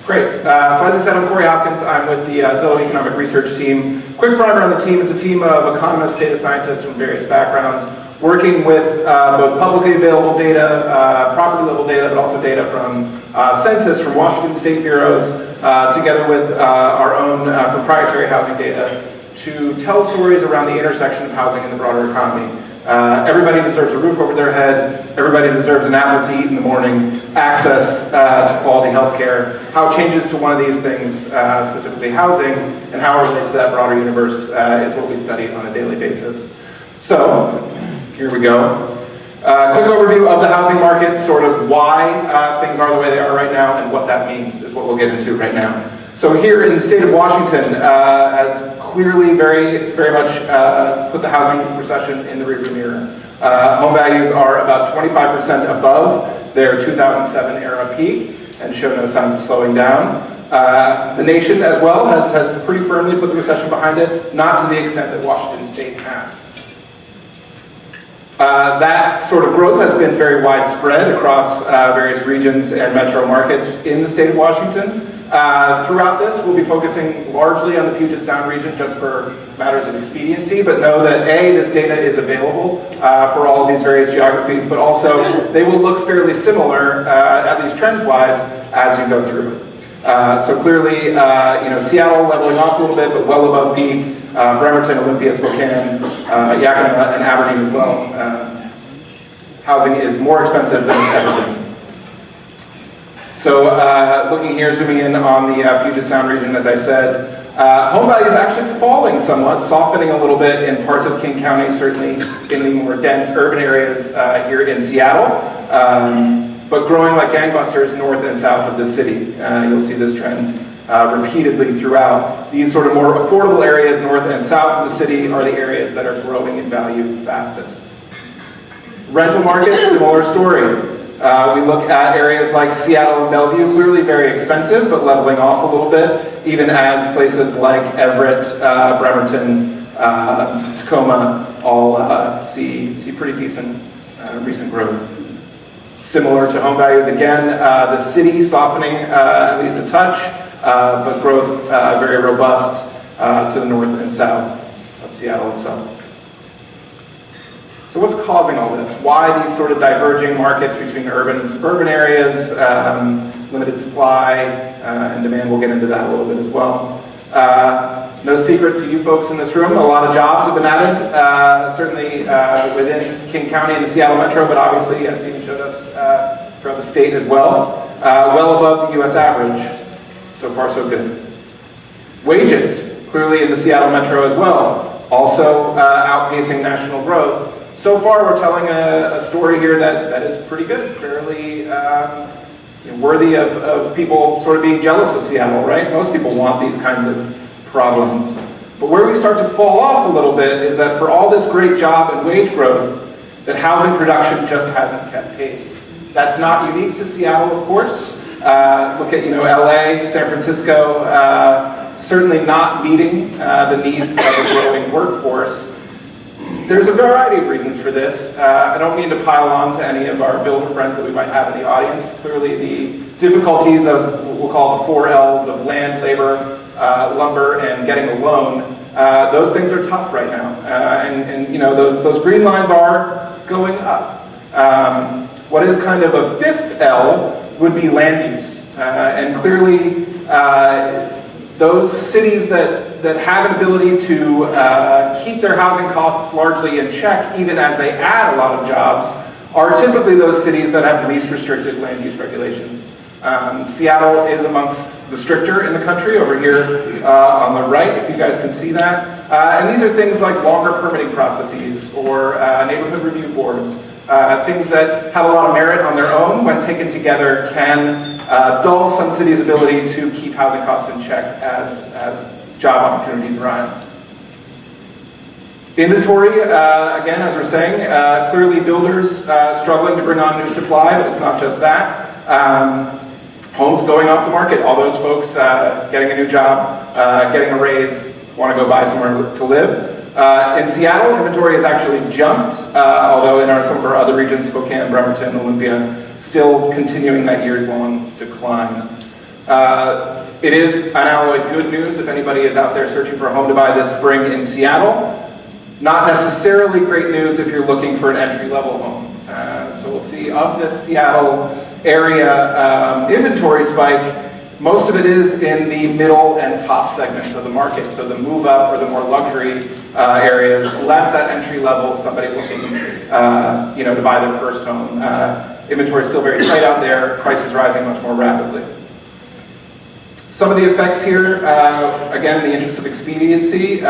Great. So as I said, I'm Cory Hopkins. I'm with the Zillow Economic Research team. Quick primer on the team. It's a team of economists, data scientists from various backgrounds, working with both publicly available data, property level data, but also data from census, from Washington state bureaus, together with our own proprietary housing data to tell stories around the intersection of housing and the broader economy. Everybody deserves a roof over their head. Everybody deserves an apple to eat in the morning, access to quality health care. How it changes to one of these things, specifically housing, and how it relates to that broader universe is what we study on a daily basis. So, here we go. Quick overview of the housing market, sort of why things are the way they are right now and what that means is what we'll get into right now. So here in the state of Washington has clearly very much put the housing recession in the rearview mirror. Home values are about 25% above their 2007 era peak and show no signs of slowing down. The nation as well has pretty firmly put the recession behind it, not to the extent that Washington state has. That sort of growth has been very widespread across various regions and metro markets in the state of Washington. Throughout this, we'll be focusing largely on the Puget Sound region just for matters of expediency, but know that A, this data is available for all of these various geographies, but also they will look fairly similar, at least trends-wise, as you go through. So clearly, Seattle leveling off a little bit, but well above peak. Bremerton, Olympia, Spokane, Yakima, and Aberdeen as well. Housing is more expensive than it's ever been. So looking here, zooming in on the Puget Sound region, as I said, home values actually falling somewhat, softening a little bit in parts of King County, certainly in the more dense urban areas here in Seattle, but growing like gangbusters north and south of the city. You'll see this trend repeatedly throughout. These sort of more affordable areas north and south of the city are the areas that are growing in value fastest. Rental market, similar story. We look at areas like Seattle and Bellevue, clearly very expensive, but leveling off a little bit, even as places like Everett, Bremerton, Tacoma all see pretty decent recent growth. Similar to home values again, the city softening at least a touch, but growth very robust to the north and south of Seattle itself. So what's causing all this? Why these sort of diverging markets between urban and suburban areas, limited supply and demand? We'll get into that a little bit as well. No secret to you folks in this room, a lot of jobs have been added, certainly within King County and the Seattle Metro, but obviously, as Stephen showed us, throughout the state as well. Well above the US average. So far, so good. Wages, clearly in the Seattle Metro as well, also outpacing national growth. So far, we're telling a story here that is pretty good, fairly worthy of people sort of being jealous of Seattle, right? Most people want these kinds of problems. But where we start to fall off a little bit is that for all this great job and wage growth, that housing production just hasn't kept pace. That's not unique to Seattle, of course. Look at LA, San Francisco, certainly not meeting the needs of a growing workforce. There's a variety of reasons for this. I don't mean to pile on to any of our builder friends that we might have in the audience. Clearly the difficulties of what we'll call the 4 L's of land, labor, lumber, and getting a loan, those things are tough right now. And those green lines are going up. What is kind of a 5th L would be land use. And clearly those cities that have an ability to keep their housing costs largely in check, even as they add a lot of jobs, are typically those cities that have least restrictive land use regulations. Seattle is amongst the stricter in the country, over here on the right, if you guys can see that. And these are things like longer permitting processes or neighborhood review boards, things that have a lot of merit on their own when taken together can dull some cities' ability to keep housing costs in check as job opportunities arise. Inventory, again, as we're saying, clearly builders struggling to bring on new supply, but it's not just that. Homes going off the market, all those folks getting a new job, getting a raise, want to go buy somewhere to live. In Seattle, inventory has actually jumped, although in some of our other regions, Spokane, Bremerton, Olympia, still continuing that years-long decline. It is unalloyed good news if anybody is out there searching for a home to buy this spring in Seattle. Not necessarily great news if you're looking for an entry-level home. So we'll see of this Seattle area inventory spike, most of it is in the middle and top segments of the market. So the move up or the more luxury areas, less that entry level, somebody looking to buy their first home. Inventory is still very tight out there, prices rising much more rapidly. Some of the effects here, again, in the interest of expediency,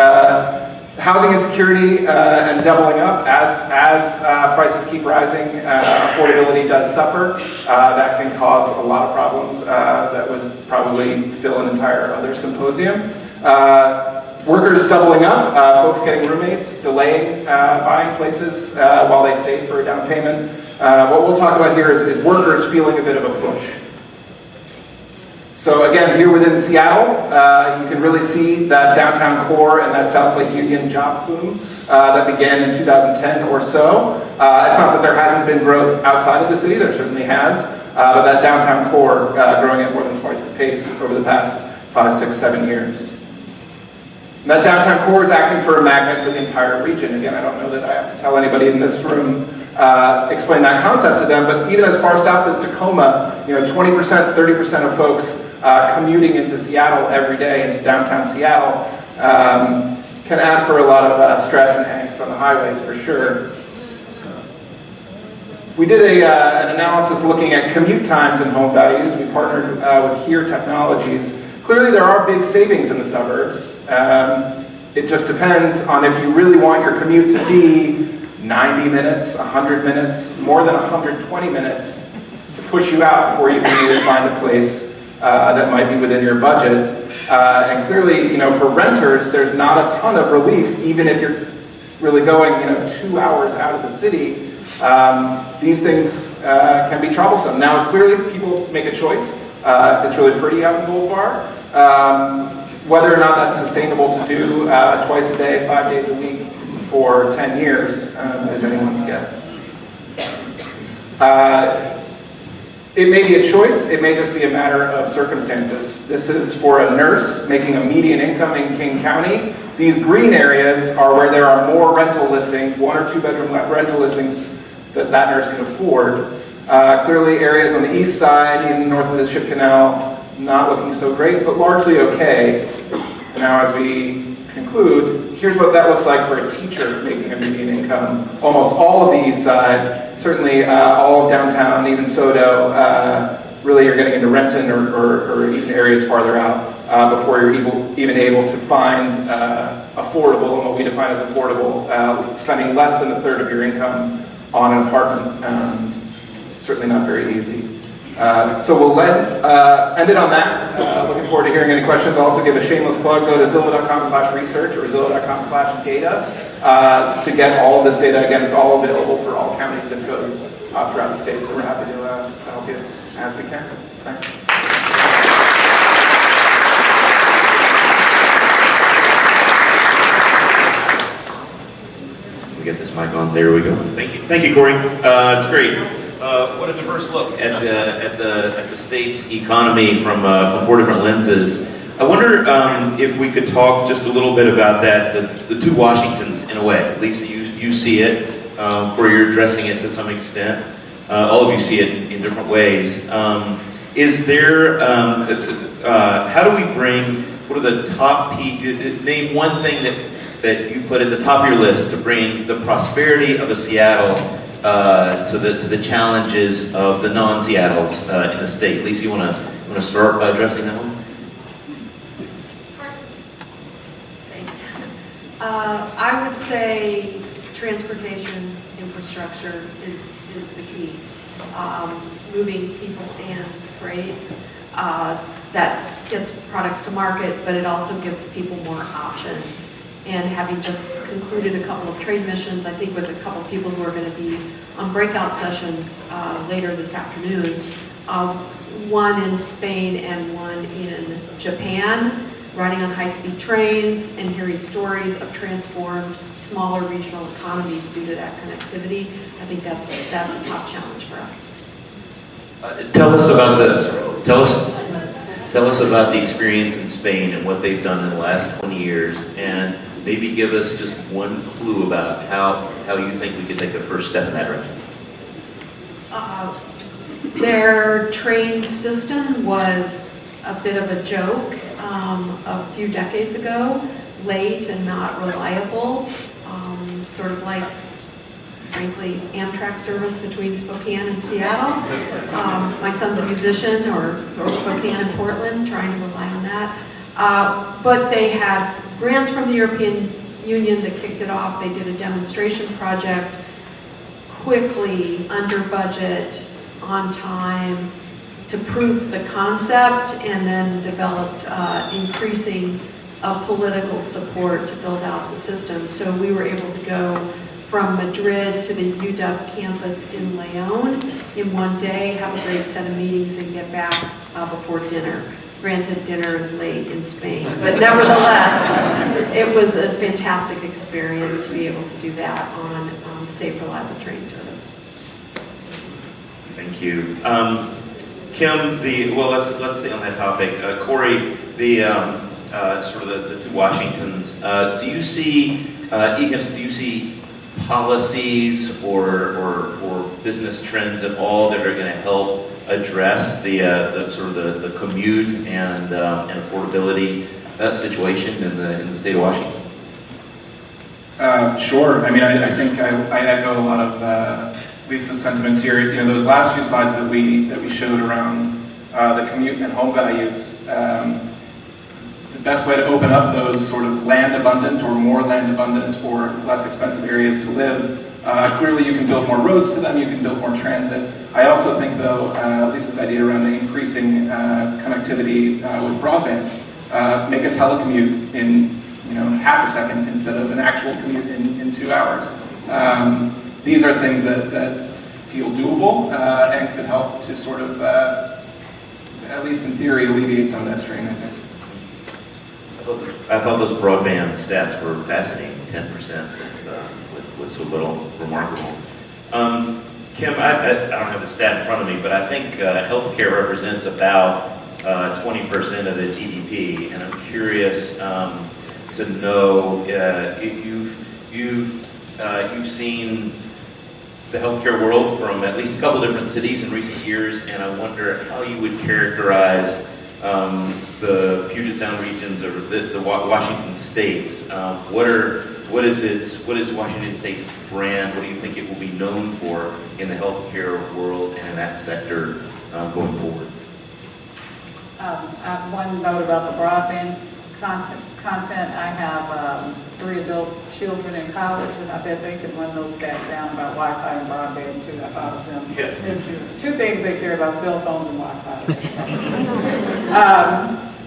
Housing insecurity and doubling up as prices keep rising, affordability does suffer. That can cause a lot of problems that would probably fill an entire other symposium. Workers doubling up, folks getting roommates, delaying buying places while they save for a down payment. What we'll talk about here is workers feeling a bit of a push. So again, here within Seattle, you can really see that downtown core and that South Lake Union jobs boom that began in 2010 or so. It's not that there hasn't been growth outside of the city, there certainly has, but that downtown core growing at more than twice the pace over the past 5, 6, 7 years. And that downtown core is acting for a magnet for the entire region. Again, I don't know that I have to tell anybody in this room, explain that concept to them, but even as far south as Tacoma, 20%, 30% of folks commuting into Seattle every day, into downtown Seattle, can add for a lot of stress and angst on the highways for sure. We did an analysis looking at commute times and home values. We partnered with Here Technologies. Clearly there are big savings in the suburbs. It just depends on if you really want your commute to be 90 minutes, 100 minutes, more than 120 minutes to push you out before you can either find a place that might be within your budget. And clearly, for renters, there's not a ton of relief, even if you're really going, 2 hours out of the city. These things can be troublesome. Now, clearly, people make a choice. It's really pretty out in Gold Bar. Whether or not that's sustainable to do twice a day, 5 days a week for 10 years is anyone's guess. It may be a choice, it may just be a matter of circumstances. This is for a nurse making a median income in King County. These green areas are where there are more rental listings, 1 or 2 bedroom rental listings that nurse can afford. Clearly areas on the east side, even north of the Ship Canal, not looking so great, but largely okay. Now as we conclude, here's what that looks like for a teacher making a median income. Almost all of the east side, certainly all of downtown, even SoDo, really you're getting into Renton or even areas farther out before you're even able to find affordable, and what we define as affordable, spending less than a third of your income on an apartment. Certainly not very easy. So we'll end it on that. Looking forward to hearing any questions. I'll also give a shameless plug. Go to zillow.com/research or zillow.com/data to get all of this data. Again, it's all available for all counties and codes throughout the state. So we're happy to help you as we can. Thanks. We get this mic on. There we go. Thank you, Cory. It's great. What a diverse look at the state's economy from 4 different lenses. I wonder if we could talk just a little bit about that, the two Washingtons in a way. Lisa, you see it, Cory, you're addressing it to some extent. All of you see it in different ways. Is there, how do we bring, what are the top, name one thing that you put at the top of your list to bring the prosperity of a Seattle to the challenges of the non-Seattles in the state. Lisa, you want to start addressing that one? Thanks. I would say transportation infrastructure is the key. Moving people and freight. That gets products to market, but it also gives people more options. And having just concluded a couple of trade missions, I think with a couple of people who are going to be on breakout sessions later this afternoon, one in Spain and one in Japan, riding on high-speed trains and hearing stories of transformed smaller regional economies due to that connectivity. I think that's a top challenge for us. Tell us about the experience in Spain and what they've done in the last 20 years, and maybe give us just one clue about how you think we could take a first step in that direction. Their train system was a bit of a joke a few decades ago, late and not reliable, sort of like, frankly, Amtrak service between Spokane and Seattle. My son's a musician, or Spokane and Portland, trying to rely on that. But they had grants from the European union that kicked it off. They did a demonstration project quickly, under budget, on time, to prove the concept, and then developed increasing political support to build out the system. So we were able to go from Madrid to the UW campus in León in one day, have a great set of meetings, and get back before dinner. Granted, dinner is late in Spain, but nevertheless, it was a fantastic experience to be able to do that on safe, reliable train service. Thank you. Kim, let's stay on that topic. Cory, sort of the two Washingtons. Do you see policies or business trends at all that are going to help address the commute and affordability situation in the state of Washington? Sure. I mean, I think I echo a lot of Lisa's sentiments here. You know, those last few slides that we showed around the commute and home values. The best way to open up those sort of land abundant or more land abundant or less expensive areas to live. Clearly, you can build more roads to them. You can build more transit. I also think, though, Lisa's idea around increasing connectivity with broadband, make a telecommute in half a second instead of an actual commute in 2 hours. These are things that feel doable and could help to sort of, at least in theory, alleviate some of that strain, I think. I thought those broadband stats were fascinating. 10% with so little, remarkable. Kim, I don't have the stat in front of me, but I think healthcare represents about 20% of the GDP, and I'm curious to know you've seen the healthcare world from at least a couple different cities in recent years, and I wonder how you would characterize the Puget Sound regions or the Washington states. What is Washington State's brand? What do you think it will be known for in the healthcare world and in that sector going forward? One note about the broadband content. I have 3 adult children in college, and I bet they can run those stats down about Wi-Fi and broadband too. I thought of them. Yeah. Two things they care about: cell phones and Wi-Fi.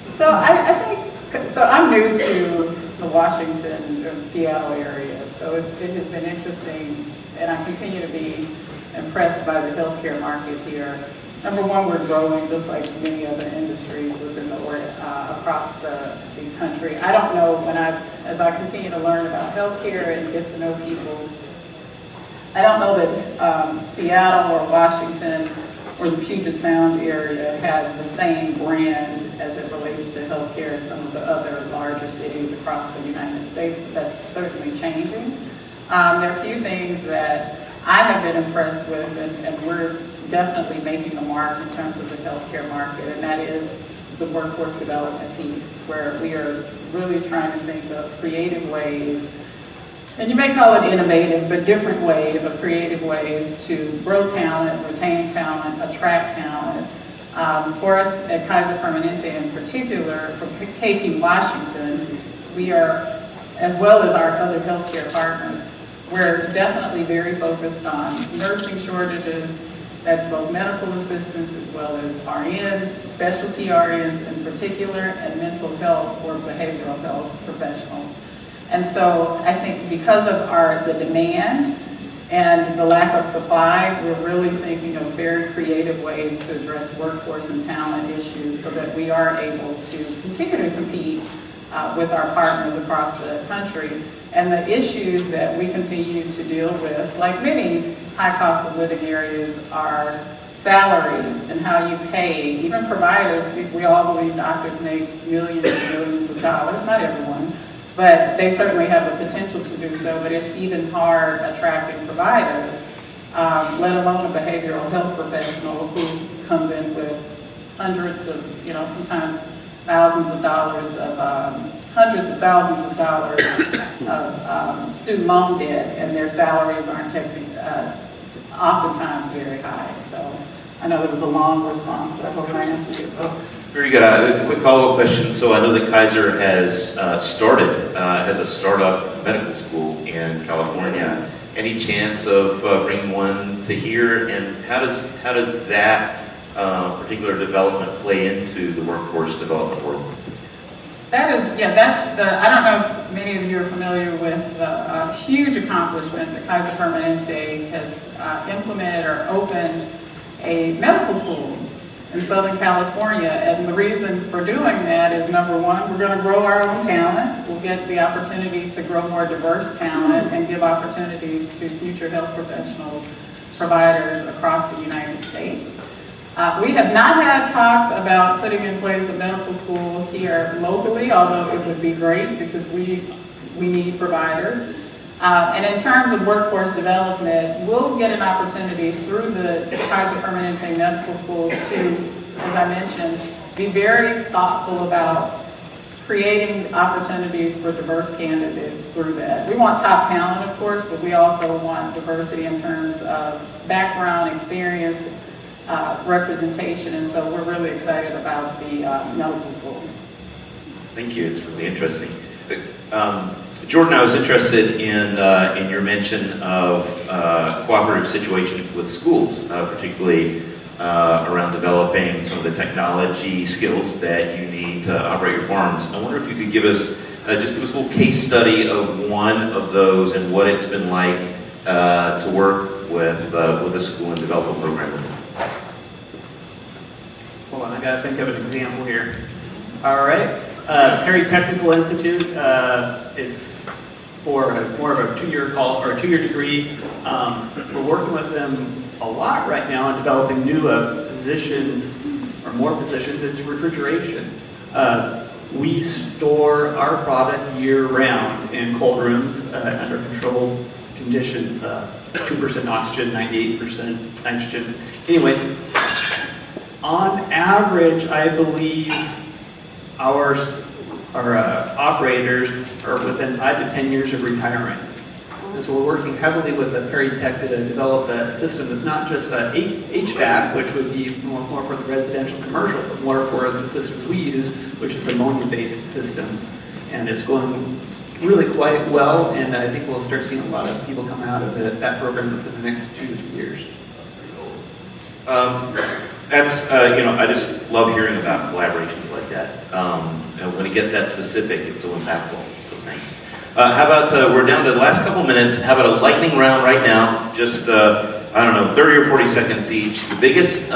So I think, so I'm new to the Washington and Seattle area, so it has been interesting, and I continue to be impressed by the healthcare market here. Number one, we're growing just like many other industries within across the country. I don't know, as I continue to learn about healthcare and get to know people, I don't know that Seattle or Washington or the Puget Sound area has the same brand as it relates to healthcare as some of the other larger cities across the United States, but that's certainly changing. There are a few things that I have been impressed with, and we're definitely making a mark in terms of the healthcare market, and that is the workforce development piece, where we are really trying to think of creative ways, and you may call it innovative, but different ways or creative ways to grow talent, retain talent, attract talent. For us at Kaiser Permanente in particular, for KP Washington, we are, as well as our other healthcare partners, we're definitely very focused on nursing shortages. That's both medical assistants as well as RNs, specialty RNs in particular, and mental health or behavioral health professionals. And so I think because of the demand and the lack of supply, we're really thinking of very creative ways to address workforce and talent issues so that we are able to continue to compete with our partners across the country. And the issues that we continue to deal with, like many high cost of living areas, are salaries and how you pay. Even providers, we all believe doctors make millions and millions of dollars, not everyone, but they certainly have the potential to do so, but it's even hard attracting providers, let alone a behavioral health professional who comes in with hundreds of, sometimes thousands of dollars of, hundreds of thousands of dollars of student loan debt, and their salaries aren't oftentimes very high. So I know that was a long response, but I hope I answered your question. Very good. A quick follow-up question. So I know that Kaiser has has a startup medical school in California. Any chance of bringing one to here? And how does that particular development play into the workforce development world? That is, yeah, I don't know if many of you are familiar with the huge accomplishment that Kaiser Permanente has implemented or opened a medical school in Southern California. And the reason for doing that is, number one, we're going to grow our own talent. We'll get the opportunity to grow more diverse talent and give opportunities to future health professionals, providers across the United States. We have not had talks about putting in place a medical school here locally, although it would be great because we need providers. And in terms of workforce development, we'll get an opportunity through the Kaiser Permanente Medical School to, as I mentioned, be very thoughtful about creating opportunities for diverse candidates through that. We want top talent, of course, but we also want diversity in terms of background, experience, representation, and so we're really excited about the medical school. Thank you. It's really interesting. Jordan, I was interested in your mention of cooperative situations with schools, particularly around developing some of the technology skills that you need to operate your farms. I wonder if you could give us a little case study of one of those and what it's been like to work with a school and develop a program with them. Hold on, I gotta think of an example here. All right, Perry Technical Institute. It's for more of a two-year degree. We're working with them a lot right now on developing new positions, or more positions. It's refrigeration. We store our product year-round in cold rooms under controlled conditions. 2% oxygen, 98% nitrogen. Anyway, on average, I believe our operators are within 5 to 10 years of retiring. And so we're working heavily with Perry Tech to develop a system that's not just HVAC, which would be more for the residential commercial, but more for the systems we use, which is ammonia-based systems. And it's going really quite well, and I think we'll start seeing a lot of people come out of that program within the next 2 to 3 years. I just love hearing about collaborations like that. When it gets that specific, it's so impactful. So thanks. How about, we're down to the last couple minutes. How about a lightning round right now? Just, 30 or 40 seconds each. The biggest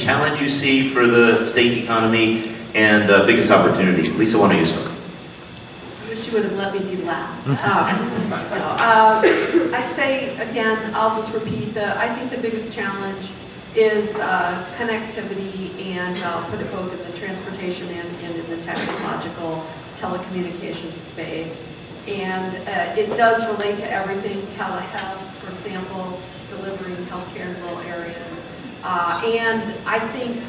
challenge you see for the state economy and biggest opportunity. Lisa, why don't you start? I wish you would have let me be last. I'd say, again, I'll just repeat, I think the biggest challenge is connectivity, and I'll put it both in the transportation and in the technological telecommunications space. And it does relate to everything, telehealth, for example, delivering healthcare in rural areas. And I think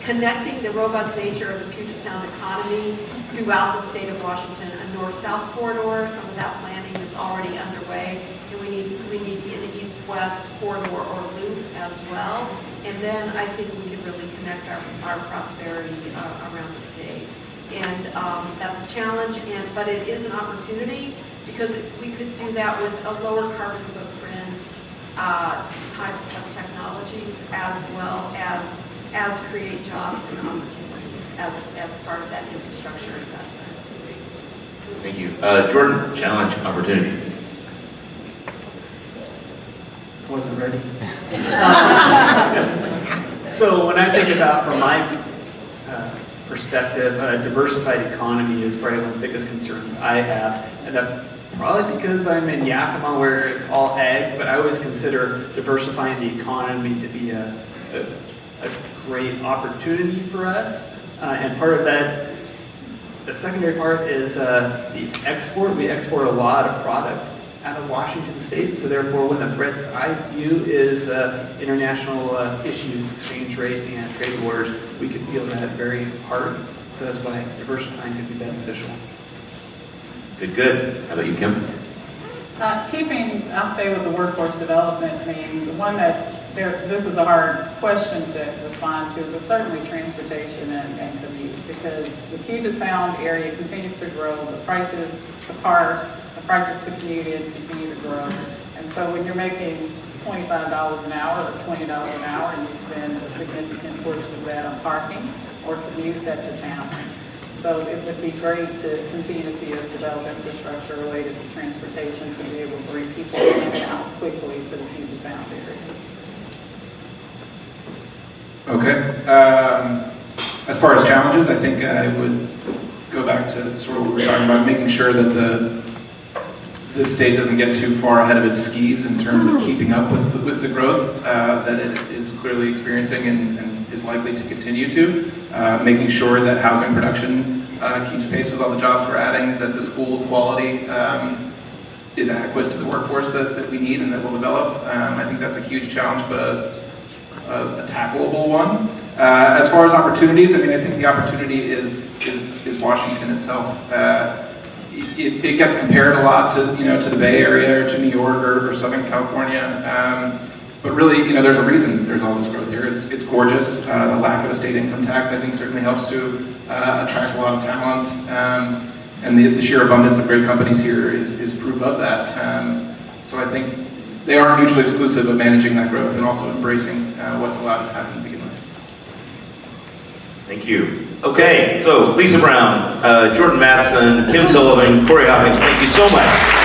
connecting the robust nature of the Puget Sound economy throughout the state of Washington, a north-south corridor, some of that planning is already underway, and we need an east-west corridor or loop as well. And then I think we can really connect our prosperity around the state. And that's a challenge, but it is an opportunity because we could do that with a lower carbon footprint types of technologies, as well as create jobs and opportunities as part of that infrastructure investment. Thank you. Jordan, challenge, opportunity. I wasn't ready. So when I think about, from my perspective, a diversified economy is probably one of the biggest concerns I have, and that's probably because I'm in Yakima where it's all ag, but I always consider diversifying the economy to be a great opportunity for us, and part of that, the secondary part is the export. We export a lot of product out of Washington State, so therefore one of the threats I view is international issues, exchange rate and trade wars. We could feel that very hard, so that's why diversifying could be beneficial. Good. How about you, Kim? I'll stay with the workforce development theme. The one that this is a hard question to respond to, but certainly transportation and commute, because the Puget Sound area continues to grow, the prices to park, the prices to commute in continue to grow. And so when you're making $25 an hour or $20 an hour and you spend a significant portion of that on parking or commute, that's a challenge. So it would be great to continue to see us develop infrastructure related to transportation to be able to bring people in and out quickly to the Puget Sound area. Okay. As far as challenges, I think I would go back to sort of what we were talking about, making sure that this state doesn't get too far ahead of its skis in terms of keeping up with the growth that it is clearly experiencing and is likely to continue to. Making sure that housing production keeps pace with all the jobs we're adding, that the school quality is adequate to the workforce that we need and that we'll develop. I think that's a huge challenge, but a tackleable one. As far as opportunities, I mean, I think the opportunity is Washington itself. It gets compared a lot to the Bay Area or to New York or Southern California, but really there's a reason there's all this growth here. It's gorgeous. The lack of a state income tax, I think, certainly helps to attract a lot of talent, and the sheer abundance of great companies here is proof of that. So I think they aren't mutually exclusive of managing that growth and also embracing what's allowed to happen to begin with. Thank you. Okay, so Lisa Brown, Jordan Matson, Kim Sullivan, Cory Hopkins, thank you so much.